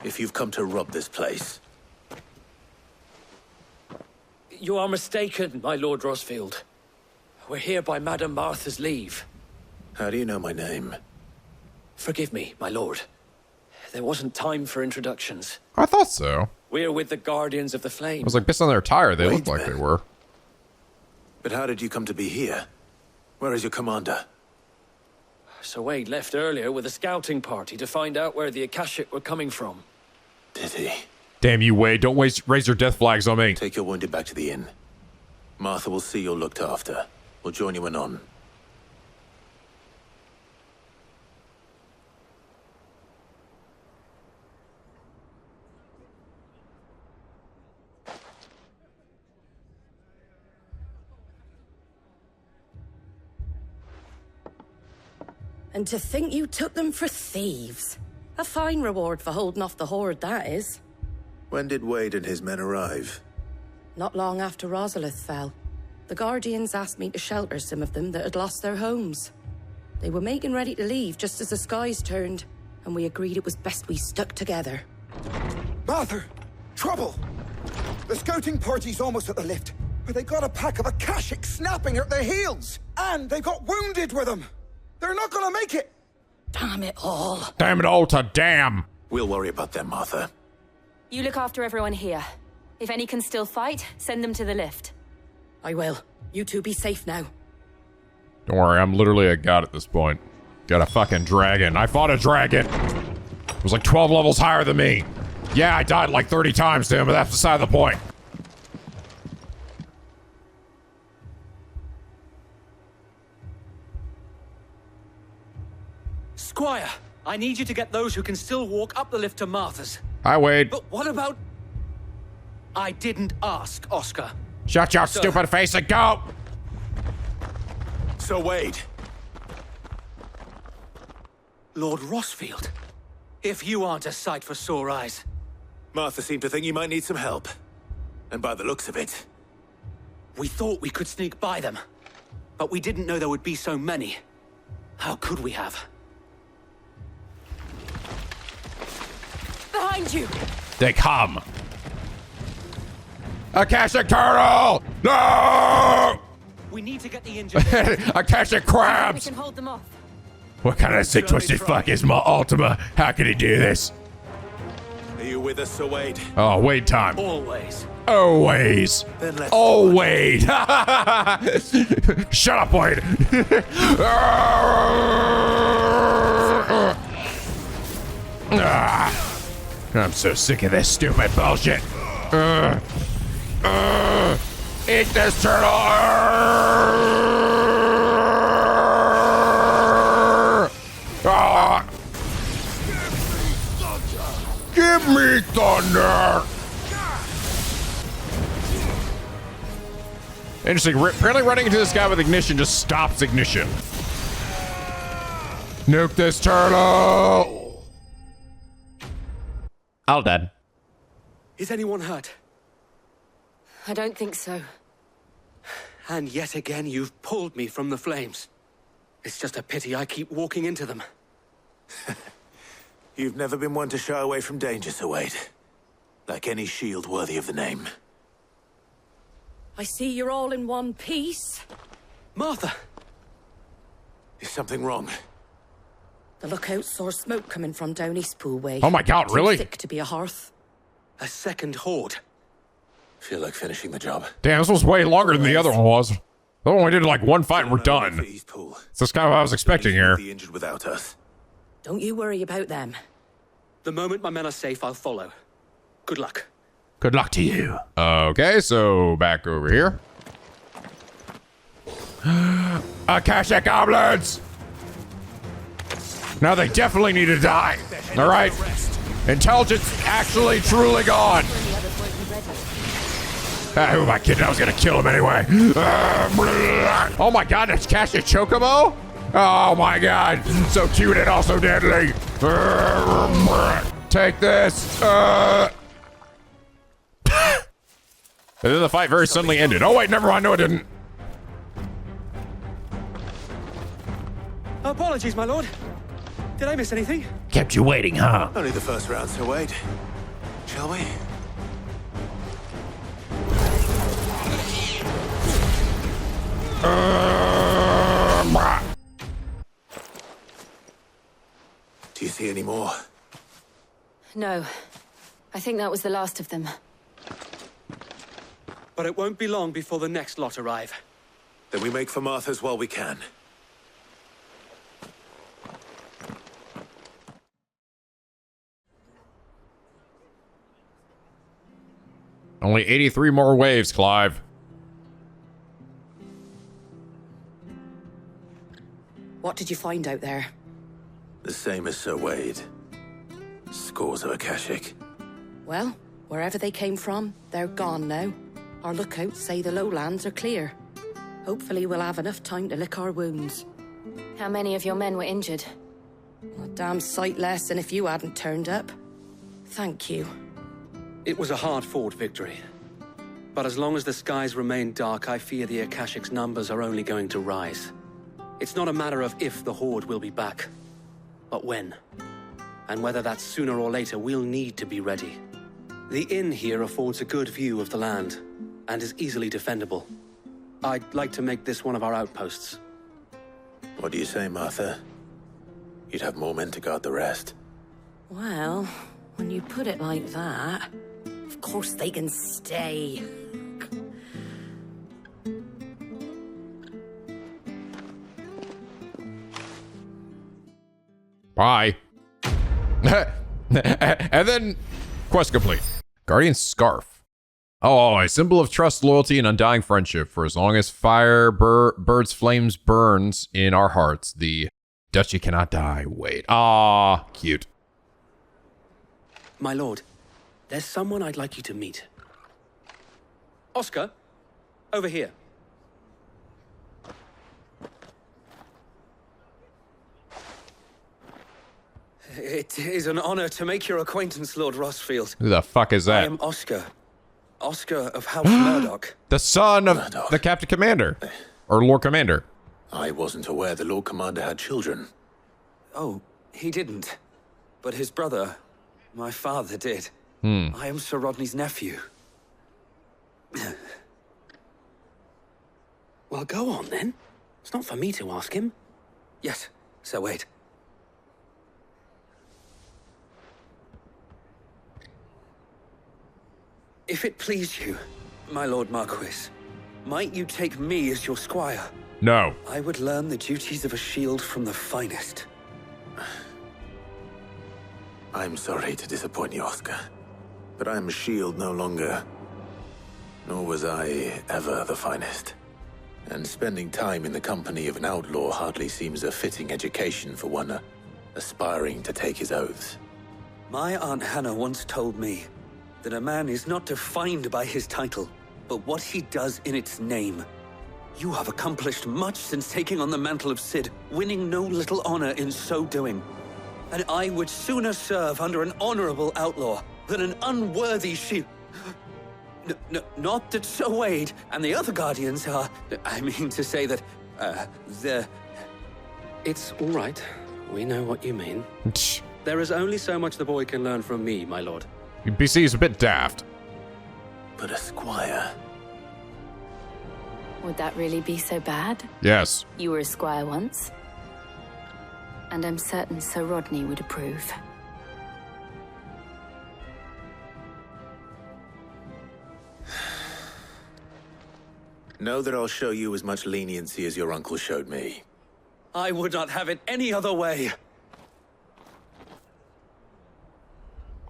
If you've come to rob this place. You are mistaken, my Lord Rosfield. We're here by Madame Martha's leave. How do you know my name? Forgive me, my lord. There wasn't time for introductions. I thought so. We're with the Guardians of the Flame. I was like, based on their attire, they looked like they were. But how did you come to be here? Where is your commander? Sir Wade left earlier with a scouting party to find out where the Akashic were coming from. Did he? Damn you, Wade. Don't raise your death flags on me. Take your wounded back to the inn. Martha will see you're looked after. We'll join you anon. And to think you took them for thieves. A fine reward for holding off the horde, that is. When did Wade and his men arrive? Not long after Rosalith fell. The Guardians asked me to shelter some of them that had lost their homes. They were making ready to leave just as the skies turned, and we agreed it was best we stuck together. Martha! Trouble! The scouting party's almost at the lift, but they got a pack of Akashic snapping at their heels! And they got wounded with them! They're not gonna make it! Damn it all. Damn it all to damn! We'll worry about them, Martha. You look after everyone here. If any can still fight, send them to the lift. I will. You two be safe now. Don't worry, I'm literally a god at this point. Got a fucking dragon. I fought a dragon. It was like 12 levels higher than me. Yeah, I died like 30 times to him, but that's beside the point. Squire, I need you to get those who can still walk up the lift to Martha's. Hi, Wade. But what about... I didn't ask, Oscar. Shut your stupid face and go! So, Wade. Lord Rosfield, if you aren't a sight for sore eyes. Martha seemed to think you might need some help. And by the looks of it... We thought we could sneak by them, but we didn't know there would be so many. How could we have? Behind you! They come. Akashic turtle! No! We need to get the injured. Akashic We crabs! can hold them off. What kind of sick twisted fuck is my Ultima? How can he do this? Are you with us, Sir Wade? Oh, Wade time. Always. Always. Then let's Oh, Wade. Shut up, Wade. I'm so sick of this stupid bullshit. Eat this turtle. Give me thunder. Interesting. Apparently running into this guy with ignition just stops ignition. Nuke this turtle. All dead. Is anyone hurt? I don't think so. And yet again, you've pulled me from the flames. It's just a pity I keep walking into them. You've never been one to shy away from danger, Sir Wade. Like any shield worthy of the name. I see you're all in one piece. Martha! Is something wrong? The lookout saw smoke coming from down Eastpool way. Oh my god, really? Too thick to be a hearth. A second horde. Feel like finishing the job. Damn, this was way longer than the other one was. The other one we did like one fight and we're done. So that's kind of what I was expecting here. The injured without us. Don't you worry about them. The moment my men are safe, I'll follow. Good luck. Good luck to you. Okay, so back over here. Akashic goblins! Now they definitely need to die. All right. Intelligence actually truly gone. Who am I kidding? I was gonna kill him anyway. Oh my god, that's Akashic Chocobo? Oh my god, so cute and also deadly. Take this. And then the fight very suddenly ended. Oh wait, never mind. No, it didn't. Apologies, my lord. Did I miss anything? Kept you waiting, huh? Only the first round, so wait. Shall we? Do you see any more? No. I think that was the last of them. But it won't be long before the next lot arrive. Then we make for Martha's while we can. Only 83 more waves, Clive. What did you find out there? The same as Sir Wade. Scores of Akashic. Well, wherever they came from, they're gone now. Our lookouts say the lowlands are clear. Hopefully we'll have enough time to lick our wounds. How many of your men were injured? A damn sight less than if you hadn't turned up. Thank you. It was a hard-fought victory. But as long as the skies remain dark, I fear the Akashic's numbers are only going to rise. It's not a matter of if the Horde will be back, but when. And whether that's sooner or later, we'll need to be ready. The inn here affords a good view of the land, and is easily defendable. I'd like to make this one of our outposts. What do you say, Martha? You'd have more men to guard the rest. Well, when you put it like that, of course they can stay. Bye. And then, quest complete. Guardian Scarf. Oh, a symbol of trust, loyalty, and undying friendship. For as long as fire, birds, flames burns in our hearts, the duchy cannot die. Wait. Ah, cute. My lord, there's someone I'd like you to meet. Oscar, over here. It is an honor to make your acquaintance, Lord Rosfield. Who the fuck is that? I am Oscar. Oscar of House Murdoch. The son of the Captain Commander. Or Lord Commander. I wasn't aware the Lord Commander had children. Oh, he didn't. But his brother, my father, did. I am Sir Rodney's nephew. Well, go on then. It's not for me to ask him. Yes, Sir Wade. If it please you, my Lord Marquis, might you take me as your squire? No. I would learn the duties of a shield from the finest. I'm sorry to disappoint you, Oscar, but I'm a shield no longer. Nor was I ever the finest. And spending time in the company of an outlaw hardly seems a fitting education for one aspiring to take his oaths. My Aunt Hannah once told me that a man is not defined by his title, but what he does in its name. You have accomplished much since taking on the mantle of Cid, winning no little honor in so doing. And I would sooner serve under an honorable outlaw than an unworthy shield. Not that Sir Wade and the other Guardians are... I mean to say that, they're... It's all right. We know what you mean. There is only so much the boy can learn from me, my lord. BC is a bit daft. But a squire... Would that really be so bad? Yes. You were a squire once. And I'm certain Sir Rodney would approve. Know that I'll show you as much leniency as your uncle showed me. I would not have it any other way.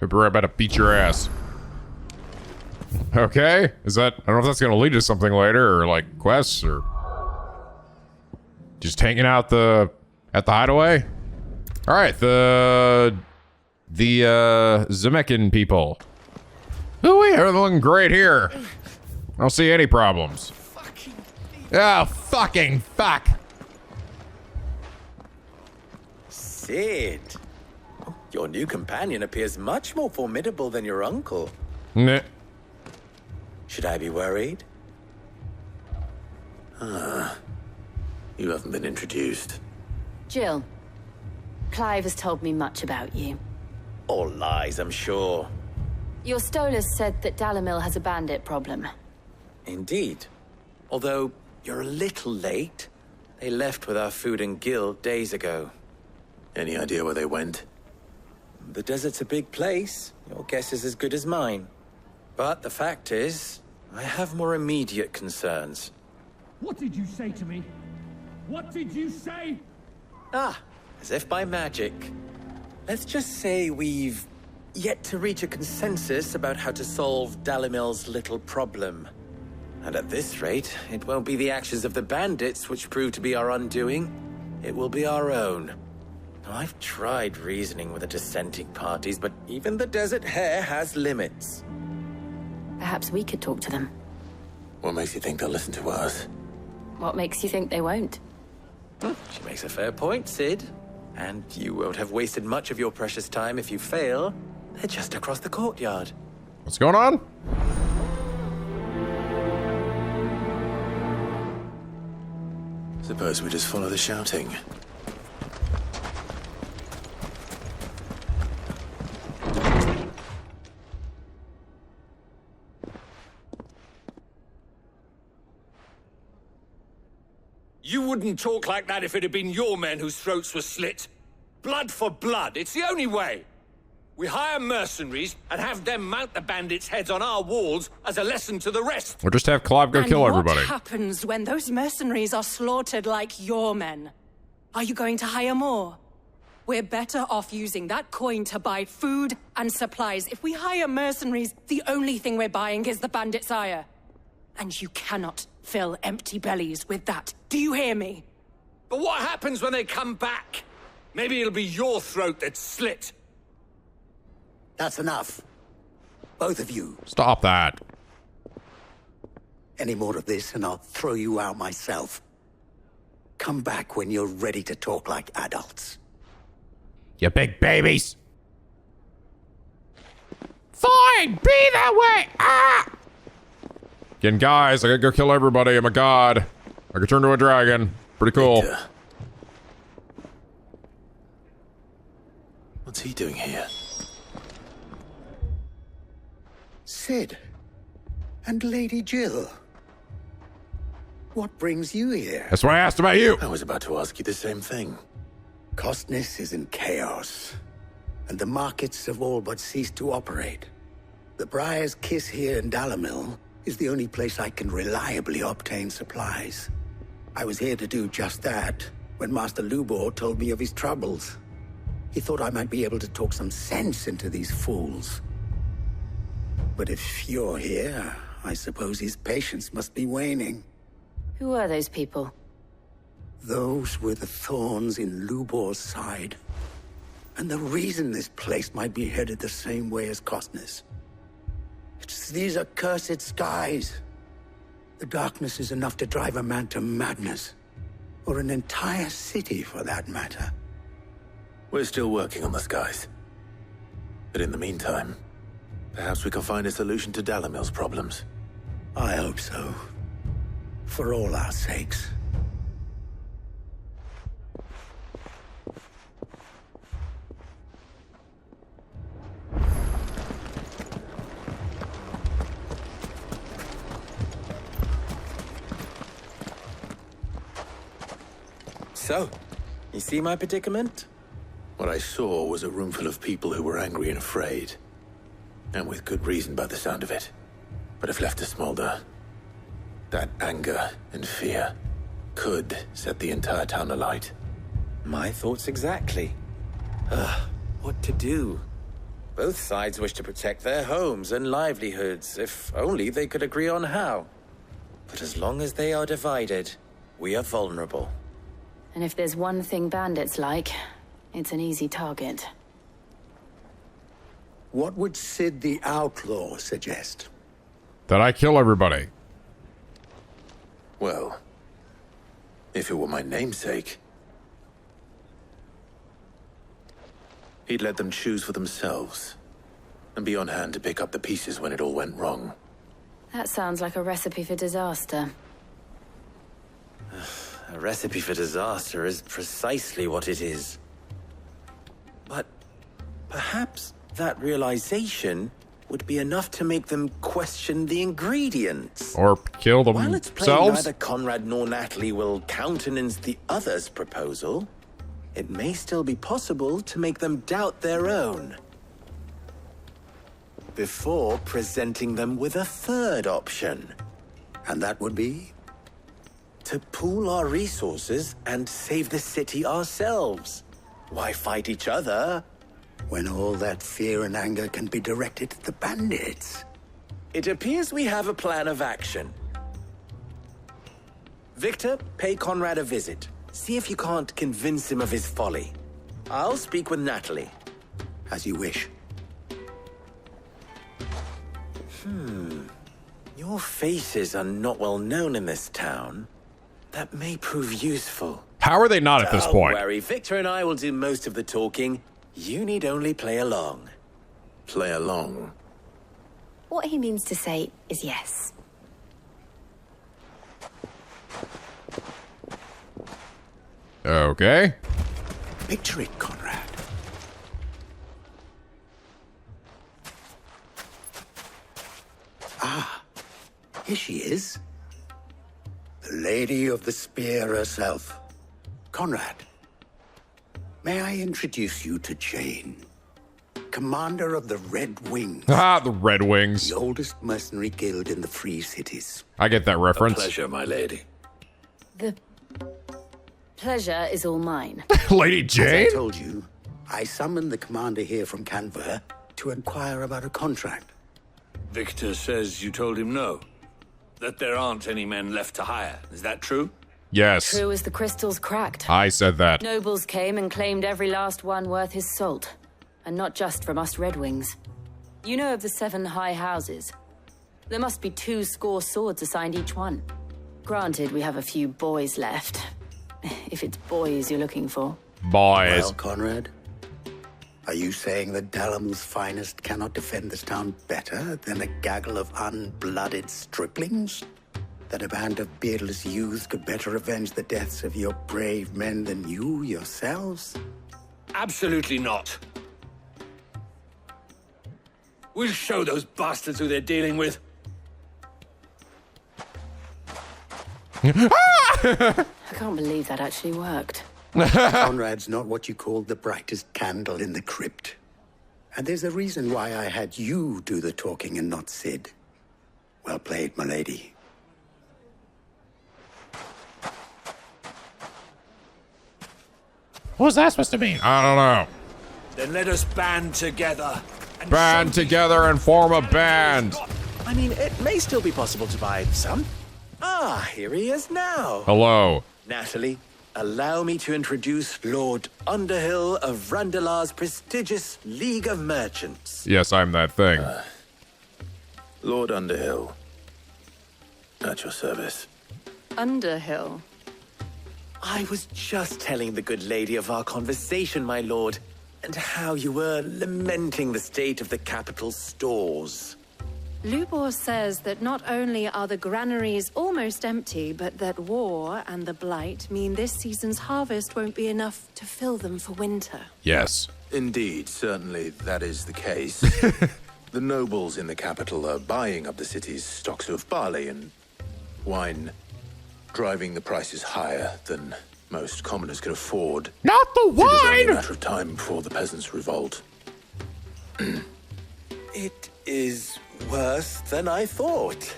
We're about to beat your ass. Okay, is that? I don't know if that's gonna lead to something later, or like quests, or just hanging out at the hideaway. All right, the Zemeckis people. Ooh, they're looking great here. I don't see any problems. Oh, fucking fuck. Sid, your new companion appears much more formidable than your uncle. Nah. Should I be worried? You haven't been introduced. Jill, Clive has told me much about you. All lies, I'm sure. Your Stolas said that Dalimil has a bandit problem. Indeed. Although, you're a little late. They left with our food and guild days ago. Any idea where they went? The desert's a big place. Your guess is as good as mine. But the fact is, I have more immediate concerns. What did you say to me? What did you say? As if by magic. Let's just say we've yet to reach a consensus about how to solve Dalimil's little problem. And at this rate, it won't be the actions of the bandits which prove to be our undoing. It will be our own. Now, I've tried reasoning with the dissenting parties, but even the Desert Hare has limits. Perhaps we could talk to them. What makes you think they'll listen to us? What makes you think they won't? She makes a fair point, Sid. And you won't have wasted much of your precious time if you fail. They're just across the courtyard. What's going on? Suppose we just follow the shouting. You wouldn't talk like that if it had been your men whose throats were slit. Blood for blood, it's the only way. We hire mercenaries and have them mount the bandits' heads on our walls as a lesson to the rest. Or just have Clive go kill everybody. What happens when those mercenaries are slaughtered like your men? Are you going to hire more? We're better off using that coin to buy food and supplies. If we hire mercenaries, the only thing we're buying is the bandits' ire. And you cannot fill empty bellies with that. Do you hear me? But what happens when they come back? Maybe it'll be your throat that's slit. That's enough. Both of you. Stop that. Any more of this and I'll throw you out myself. Come back when you're ready to talk like adults. You big babies. Fine, be that way. Ah! Again, guys, I gotta go kill everybody. I'm a god. I could turn to a dragon. Pretty cool. What's he doing here? Sid. And Lady Jill. What brings you here? That's what I asked about you. I was about to ask you the same thing. Costness is in chaos, and the markets have all but ceased to operate. The Briar's Kiss here in Dalimil is the only place I can reliably obtain supplies. I was here to do just that when Master Lubor told me of his troubles. He thought I might be able to talk some sense into these fools. But if you're here, I suppose his patience must be waning. Who are those people? Those were the thorns in Lubor's side. And the reason this place might be headed the same way as Costness. It's these accursed skies. The darkness is enough to drive a man to madness. Or an entire city, for that matter. We're still working on the skies. But in the meantime, perhaps we can find a solution to Dalimil's problems. I hope so. For all our sakes. So, you see my predicament? What I saw was a room full of people who were angry and afraid. And with good reason by the sound of it. But if left to smolder, that anger and fear could set the entire town alight. My thoughts exactly. What to do? Both sides wish to protect their homes and livelihoods, if only they could agree on how. But as long as they are divided, we are vulnerable. And if there's one thing bandits like, it's an easy target. What would Sid the Outlaw suggest? That I kill everybody. Well, if it were my namesake, he'd let them choose for themselves and be on hand to pick up the pieces when it all went wrong. That sounds like a recipe for disaster. A recipe for disaster is precisely what it is. But perhaps that realization would be enough to make them question the ingredients. Or kill While it's plain themselves? neither Conrad nor Natalie will countenance the other's proposal, it may still be possible to make them doubt their own. Before presenting them with a third option. And that would be? To pool our resources and save the city ourselves. Why fight each other? When all that fear and anger can be directed at the bandits. It appears we have a plan of action. Victor, pay Conrad a visit. See if you can't convince him of his folly. I'll speak with Natalie. As you wish. Your faces are not well known in this town. That may prove useful. How are they not at this point? Don't worry, Victor and I will do most of the talking. You need only play along. Play along? What he means to say is yes. Okay. Picture it, Conrad. Ah, here she is. The Lady of the Spear herself. Conrad, may I introduce you to Jane, commander of the Red Wings. Ah, the Red Wings. The oldest mercenary guild in the Free Cities. I get that reference. A pleasure, my lady. The pleasure is all mine. Lady Jane? As I told you, I summoned the commander here from Canver to inquire about a contract. Victor says you told him no. That there aren't any men left to hire. Is that true? Yes. True as the crystals cracked. I said that. Nobles came and claimed every last one worth his salt. And not just from us Red Wings. You know of the 7 high houses. There must be 200 swords assigned each one. Granted, we have a few boys left. If it's boys you're looking for. Boys. Well, Conrad, are you saying that Dalamil's finest cannot defend this town better than a gaggle of unblooded striplings? That a band of beardless youths could better avenge the deaths of your brave men than you yourselves? Absolutely not. We'll show those bastards who they're dealing with. I can't believe that actually worked. Conrad's not what you call the brightest candle in the crypt. And there's a reason why I had you do the talking and not Sid. Well played, my lady. What was that supposed to mean? I don't know. Then let us band together. Band together and form a band. I mean, it may still be possible to buy some. Ah, here he is now. Hello. Natalie, allow me to introduce Lord Underhill of Randalar's prestigious League of Merchants. Yes, I'm that thing. Lord Underhill. At your service. Underhill. I was just telling the good lady of our conversation, my lord, and how you were lamenting the state of the capital's stores. Lubor says that not only are the granaries almost empty, but that war and the Blight mean this season's harvest won't be enough to fill them for winter. Yes. Indeed, certainly that is the case. The nobles in the capital are buying up the city's stocks of barley and wine, driving the prices higher than most commoners can afford. Not the It is only a wine! matter of time before the peasants revolt. It is worse than I thought.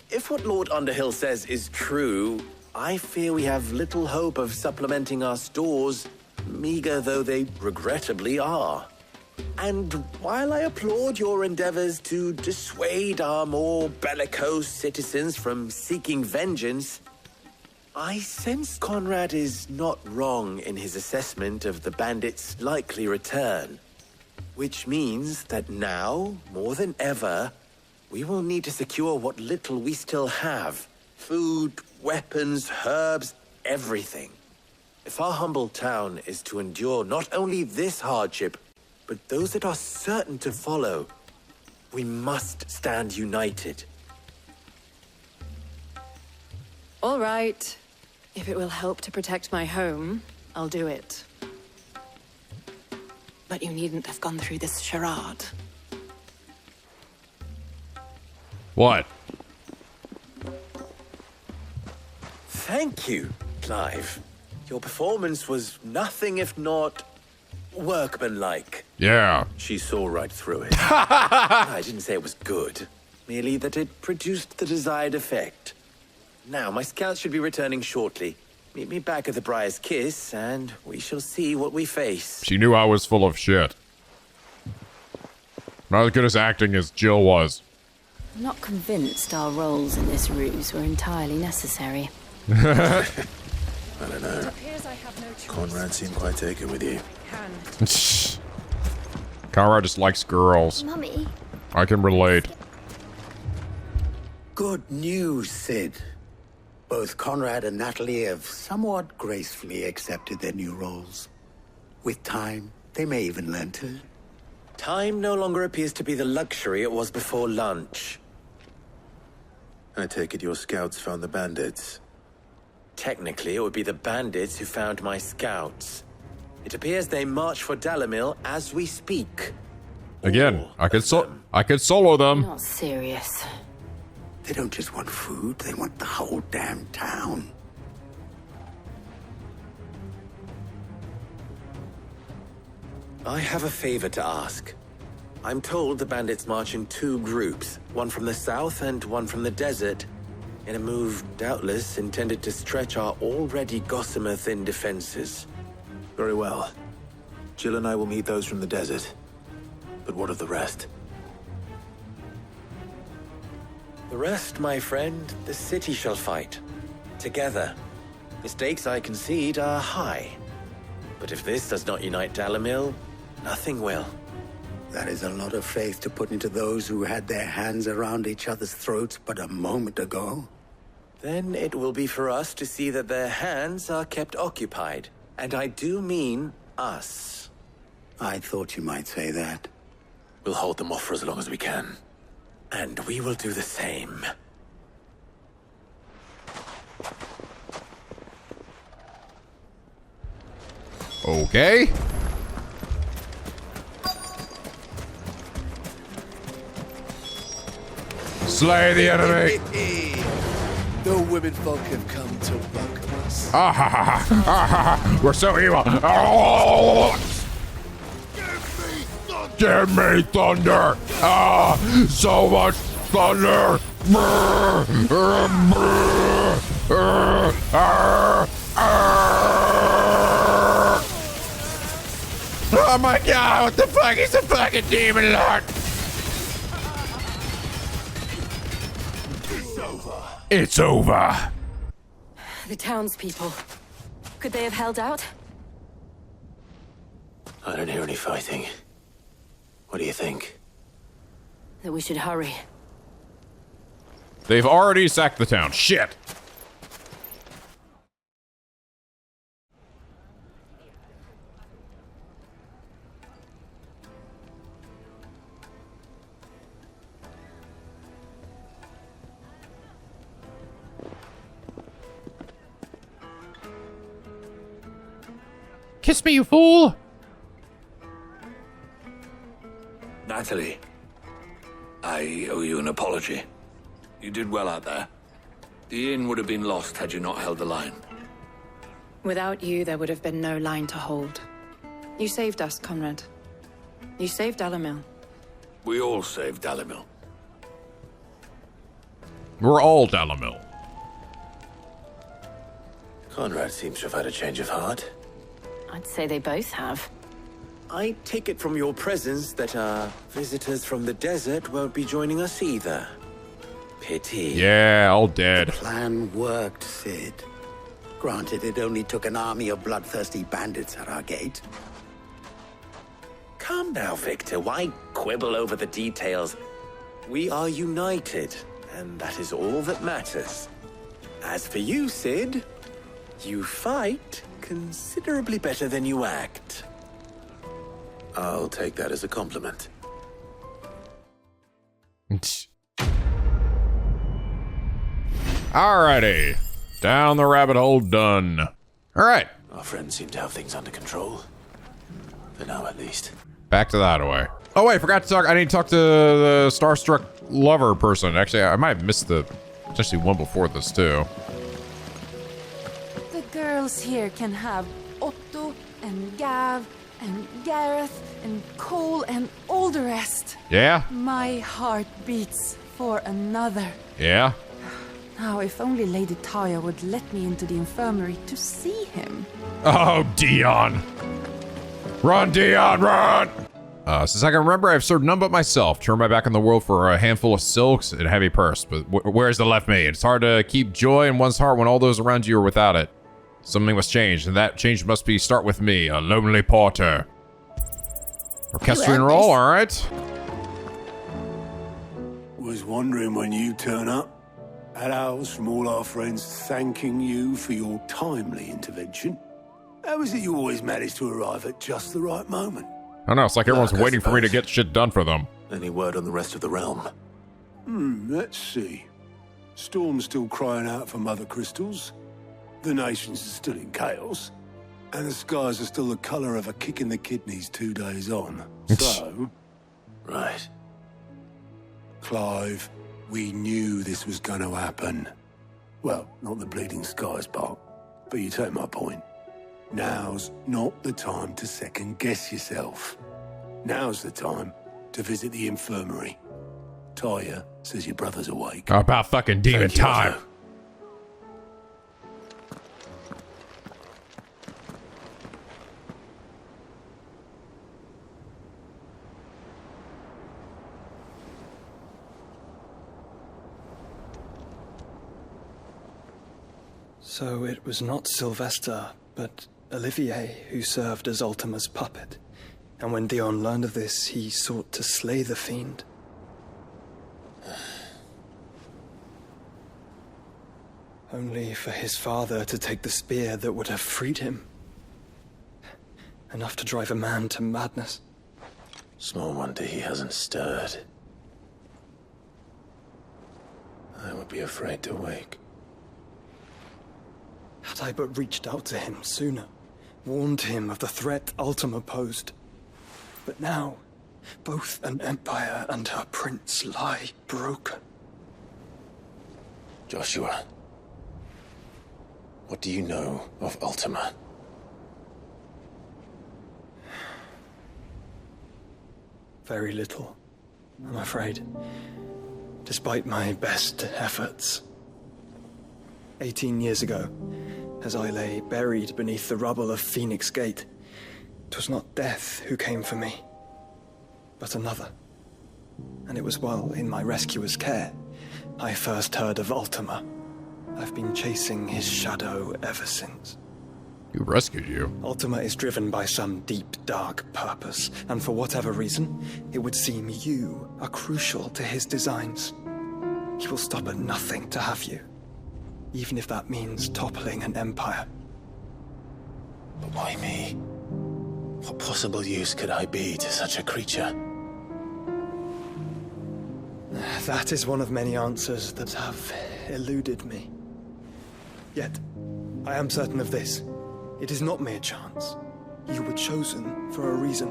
If what Lord Underhill says is true, I fear we have little hope of supplementing our stores, meager though they regrettably are. And while I applaud your endeavors to dissuade our more bellicose citizens from seeking vengeance, I sense Conrad is not wrong in his assessment of the bandits' likely return. Which means that now, more than ever, we will need to secure what little we still have. Food, weapons, herbs, everything. If our humble town is to endure not only this hardship, but those that are certain to follow, we must stand united. All right. If it will help to protect my home, I'll do it. But you needn't have gone through this charade. What? Thank you, Clive. Your performance was nothing if not workmanlike. Yeah. She saw right through it. I didn't say it was good, merely that it produced the desired effect. Now, my scouts should be returning shortly. Meet me back at the Briar's Kiss, and we shall see what we face. She knew I was full of shit. Not as good as acting as Jill was. I'm not convinced our roles in this ruse were entirely necessary. I don't know. Conrad seemed quite taken with you. Conrad just likes girls. Mummy. I can relate. Good news, Sid. Both Conrad and Natalie have somewhat gracefully accepted their new roles. With time, they may even learn to. Time no longer appears to be the luxury it was before lunch. I take it your scouts found the bandits. Technically, it would be the bandits who found my scouts. It appears they march for Dalimil as we speak. Again, I could solo them. Not serious. They don't just want food, they want the whole damn town. I have a favor to ask. I'm told the bandits march in two groups, one from the south and one from the desert, in a move doubtless intended to stretch our already gossamer-thin defenses. Very well. Jill and I will meet those from the desert. But what of the rest? The rest, my friend, the city shall fight. Together. The stakes, I concede, are high. But if this does not unite Dalimil, nothing will. That is a lot of faith to put into those who had their hands around each other's throats but a moment ago. Then it will be for us to see that their hands are kept occupied. And I do mean us. I thought you might say that. We'll hold them off for as long as we can. And we will do the same. Okay. Slay the enemy. The women folk have come to welcome us. Ah ha ha ha! Ah ha ha! We're so evil! Oh! Give me thunder! Ah! So much thunder! Oh my god! What the fuck? He's a fucking demon lord! It's over. The townspeople. Could they have held out? I don't hear any fighting. What do you think? That we should hurry. They've already sacked the town. Shit. Kiss me, you fool! Natalie, I owe you an apology. You did well out there. The inn would have been lost had you not held the line. Without you, there would have been no line to hold. You saved us, Conrad. You saved Dalimil. We all saved Dalimil. We're all Dalimil. Conrad seems to have had a change of heart. I'd say they both have. I take it from your presence that our visitors from the desert won't be joining us either. Pity. Yeah, all dead. The plan worked, Sid. Granted, it only took an army of bloodthirsty bandits at our gate. Calm now, Victor. Why quibble over the details? We are united, and that is all that matters. As for you, Sid, you fight considerably better than you act. I'll take that as a compliment. Alrighty. Down the rabbit hole, done. Alright. Our friends seem to have things under control. For now, at least. Back to the hideaway. Oh wait, I forgot to talk. I need to talk to the starstruck lover person. Actually, I might have missed the potentially one before this too. The girls here can have Otto and Gav and Gareth and Cole and all the rest. Yeah? My heart beats for another. Yeah? Now, if only Lady Taya would let me into the infirmary to see him. Oh, Dion. Run, Dion, run! Since I can remember, I've served none but myself. Turned my back on the world for a handful of silks and a heavy purse. But where's the left me? It's hard to keep joy in one's heart when all those around you are without it. Something must change, and that change must start with me, a lonely porter. Orchestrion roll, all right. Was wondering when you turn up. Had owls from all our friends thanking you for your timely intervention. How is it you always manage to arrive at just the right moment? I don't know, it's like everyone's waiting for me to get shit done for them. Any word on the rest of the realm? Let's see. Storm's still crying out for mother crystals. The nations are still in chaos. And the skies are still the colour of a kick in the kidneys 2 days on. So... Right. Clive, we knew this was going to happen. Well, not the bleeding skies part, but you take my point. Now's not the time to second-guess yourself. Now's the time to visit the infirmary. Taya says your brother's awake. About fucking demon time. So it was not Sylvester, but Olivier who served as Ultima's puppet. And when Dion learned of this, he sought to slay the fiend. Only for his father to take the spear that would have freed him. Enough to drive a man to madness. Small wonder he hasn't stirred. I would be afraid to wake. Had I but reached out to him sooner, warned him of the threat Ultima posed. But now, both an empire and her prince lie broken. Joshua, what do you know of Ultima? Very little, I'm afraid. Despite my best efforts. 18 years ago, as I lay buried beneath the rubble of Phoenix Gate, 'twas not death who came for me, but another. And it was while in my rescuer's care, I first heard of Ultima. I've been chasing his shadow ever since. Who rescued you? Ultima is driven by some deep, dark purpose, and for whatever reason, it would seem you are crucial to his designs. He will stop at nothing to have you. Even if that means toppling an empire. But why me? What possible use could I be to such a creature? That is one of many answers that have eluded me. Yet, I am certain of this. It is not mere chance. You were chosen for a reason.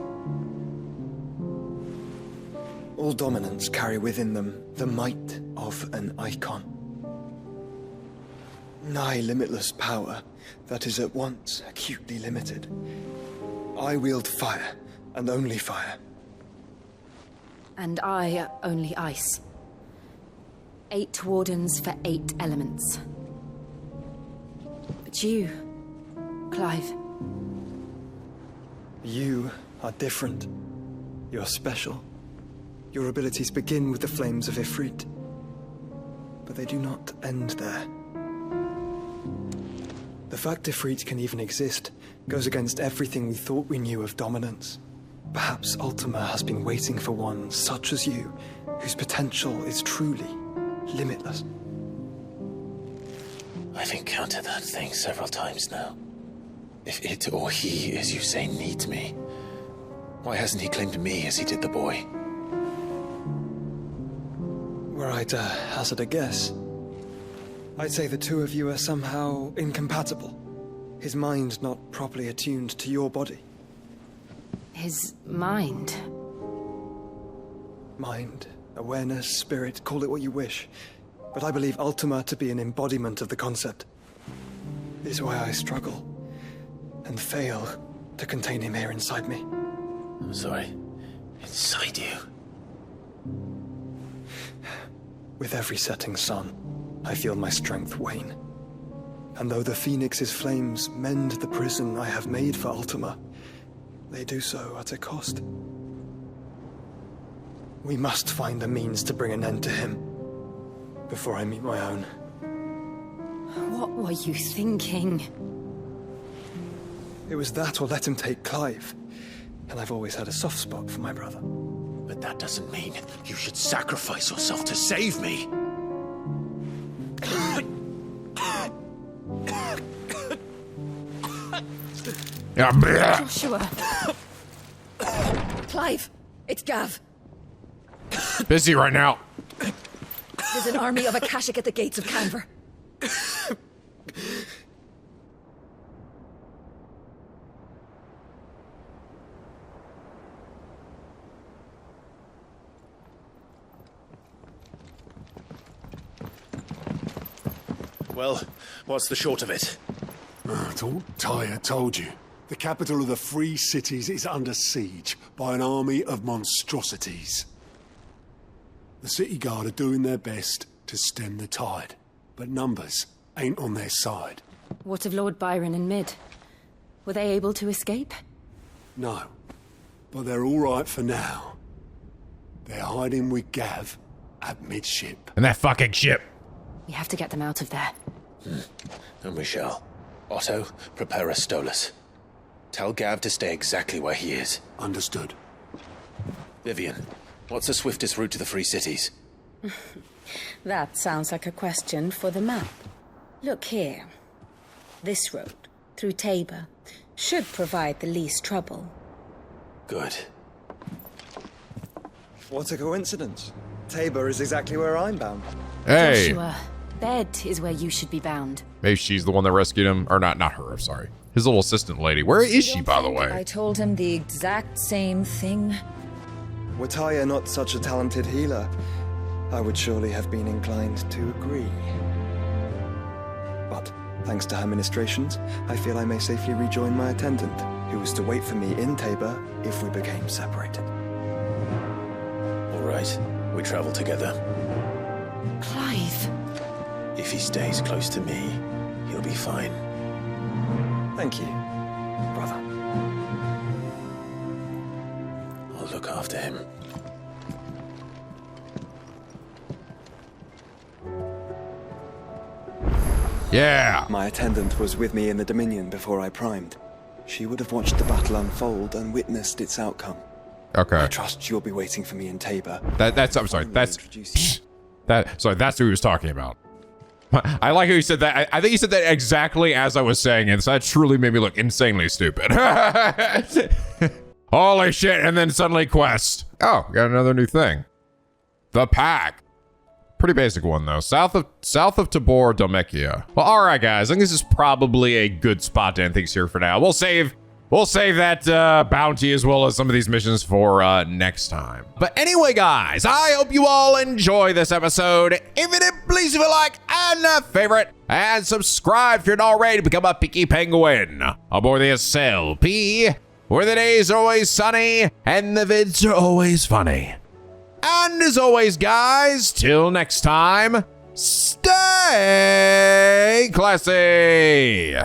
All dominants carry within them the might of an Eikon. Nigh limitless power that is at once acutely limited. I wield fire, and only fire. And I only ice. 8 wardens for 8 elements. But you, Clive. You are different. You're special. Your abilities begin with the flames of Ifrit. But they do not end there. The fact Ifrit can even exist goes against everything we thought we knew of dominance. Perhaps Ultima has been waiting for one such as you, whose potential is truly limitless. I've encountered that thing several times now. If it or he, as you say, needs me, why hasn't he claimed me as he did the boy? Were I to hazard a guess, I'd say the two of you are somehow incompatible. His mind not properly attuned to your body. His mind? Mind, awareness, spirit, call it what you wish. But I believe Ultima to be an embodiment of the concept. This is why I struggle and fail to contain him here inside me. I'm sorry. Inside you? With every setting sun, I feel my strength wane. And though the Phoenix's flames mend the prison I have made for Ultima, they do so at a cost. We must find a means to bring an end to him before I meet my own. What were you thinking? It was that or let him take Clive. And I've always had a soft spot for my brother. But that doesn't mean you should sacrifice yourself to save me. Joshua. Clive, it's Gav. Busy right now. There's an army of Akashic at the gates of Canver. Well, what's the short of it? I thought Tyre told you. The capital of the Free Cities is under siege by an army of monstrosities. The city guard are doing their best to stem the tide, but numbers ain't on their side. What of Lord Byron and Mid? Were they able to escape? No, but they're all right for now. They're hiding with Gav at midship. And that fucking ship. We have to get them out of there. And we shall. Otto, prepare a Stolas. Tell Gav to stay exactly where he is. Understood. Vivian, what's the swiftest route to the Free Cities? That sounds like a question for the map. Look here. This road, through Tabor, should provide the least trouble. Good. What a coincidence. Tabor is exactly where I'm bound. Hey. Joshua, Bed is where you should be bound. Maybe she's the one that rescued him. Or not her, I'm sorry. His little assistant lady. Where is she, by the way? I told him the exact same thing. Were Tyre not such a talented healer, I would surely have been inclined to agree. But, thanks to her ministrations, I feel I may safely rejoin my attendant, who was to wait for me in Tabor if we became separated. All right, we travel together. Clive. If he stays close to me, he'll be fine. Thank you, brother. I'll look after him. Yeah. My attendant was with me in the Dominion before I primed. She would have watched the battle unfold and witnessed its outcome. Okay. I trust you'll be waiting for me in Tabor. I'm sorry. That's who he was talking about. I like how you said that. I think you said that exactly as I was saying it, so that truly made me look insanely stupid. Holy shit, and then suddenly quest. Oh, got another new thing. The Pack. Pretty basic one, though. South of Tabor, Domekia. Well, alright, guys. I think this is probably a good spot to end things here for now. We'll save that bounty as well as some of these missions for next time. But anyway, guys, I hope you all enjoy this episode. If you did, please leave a like and a favorite. And subscribe if you're not already to become a picky penguin aboard the SLP, where the days are always sunny and the vids are always funny. And as always, guys, till next time, stay classy.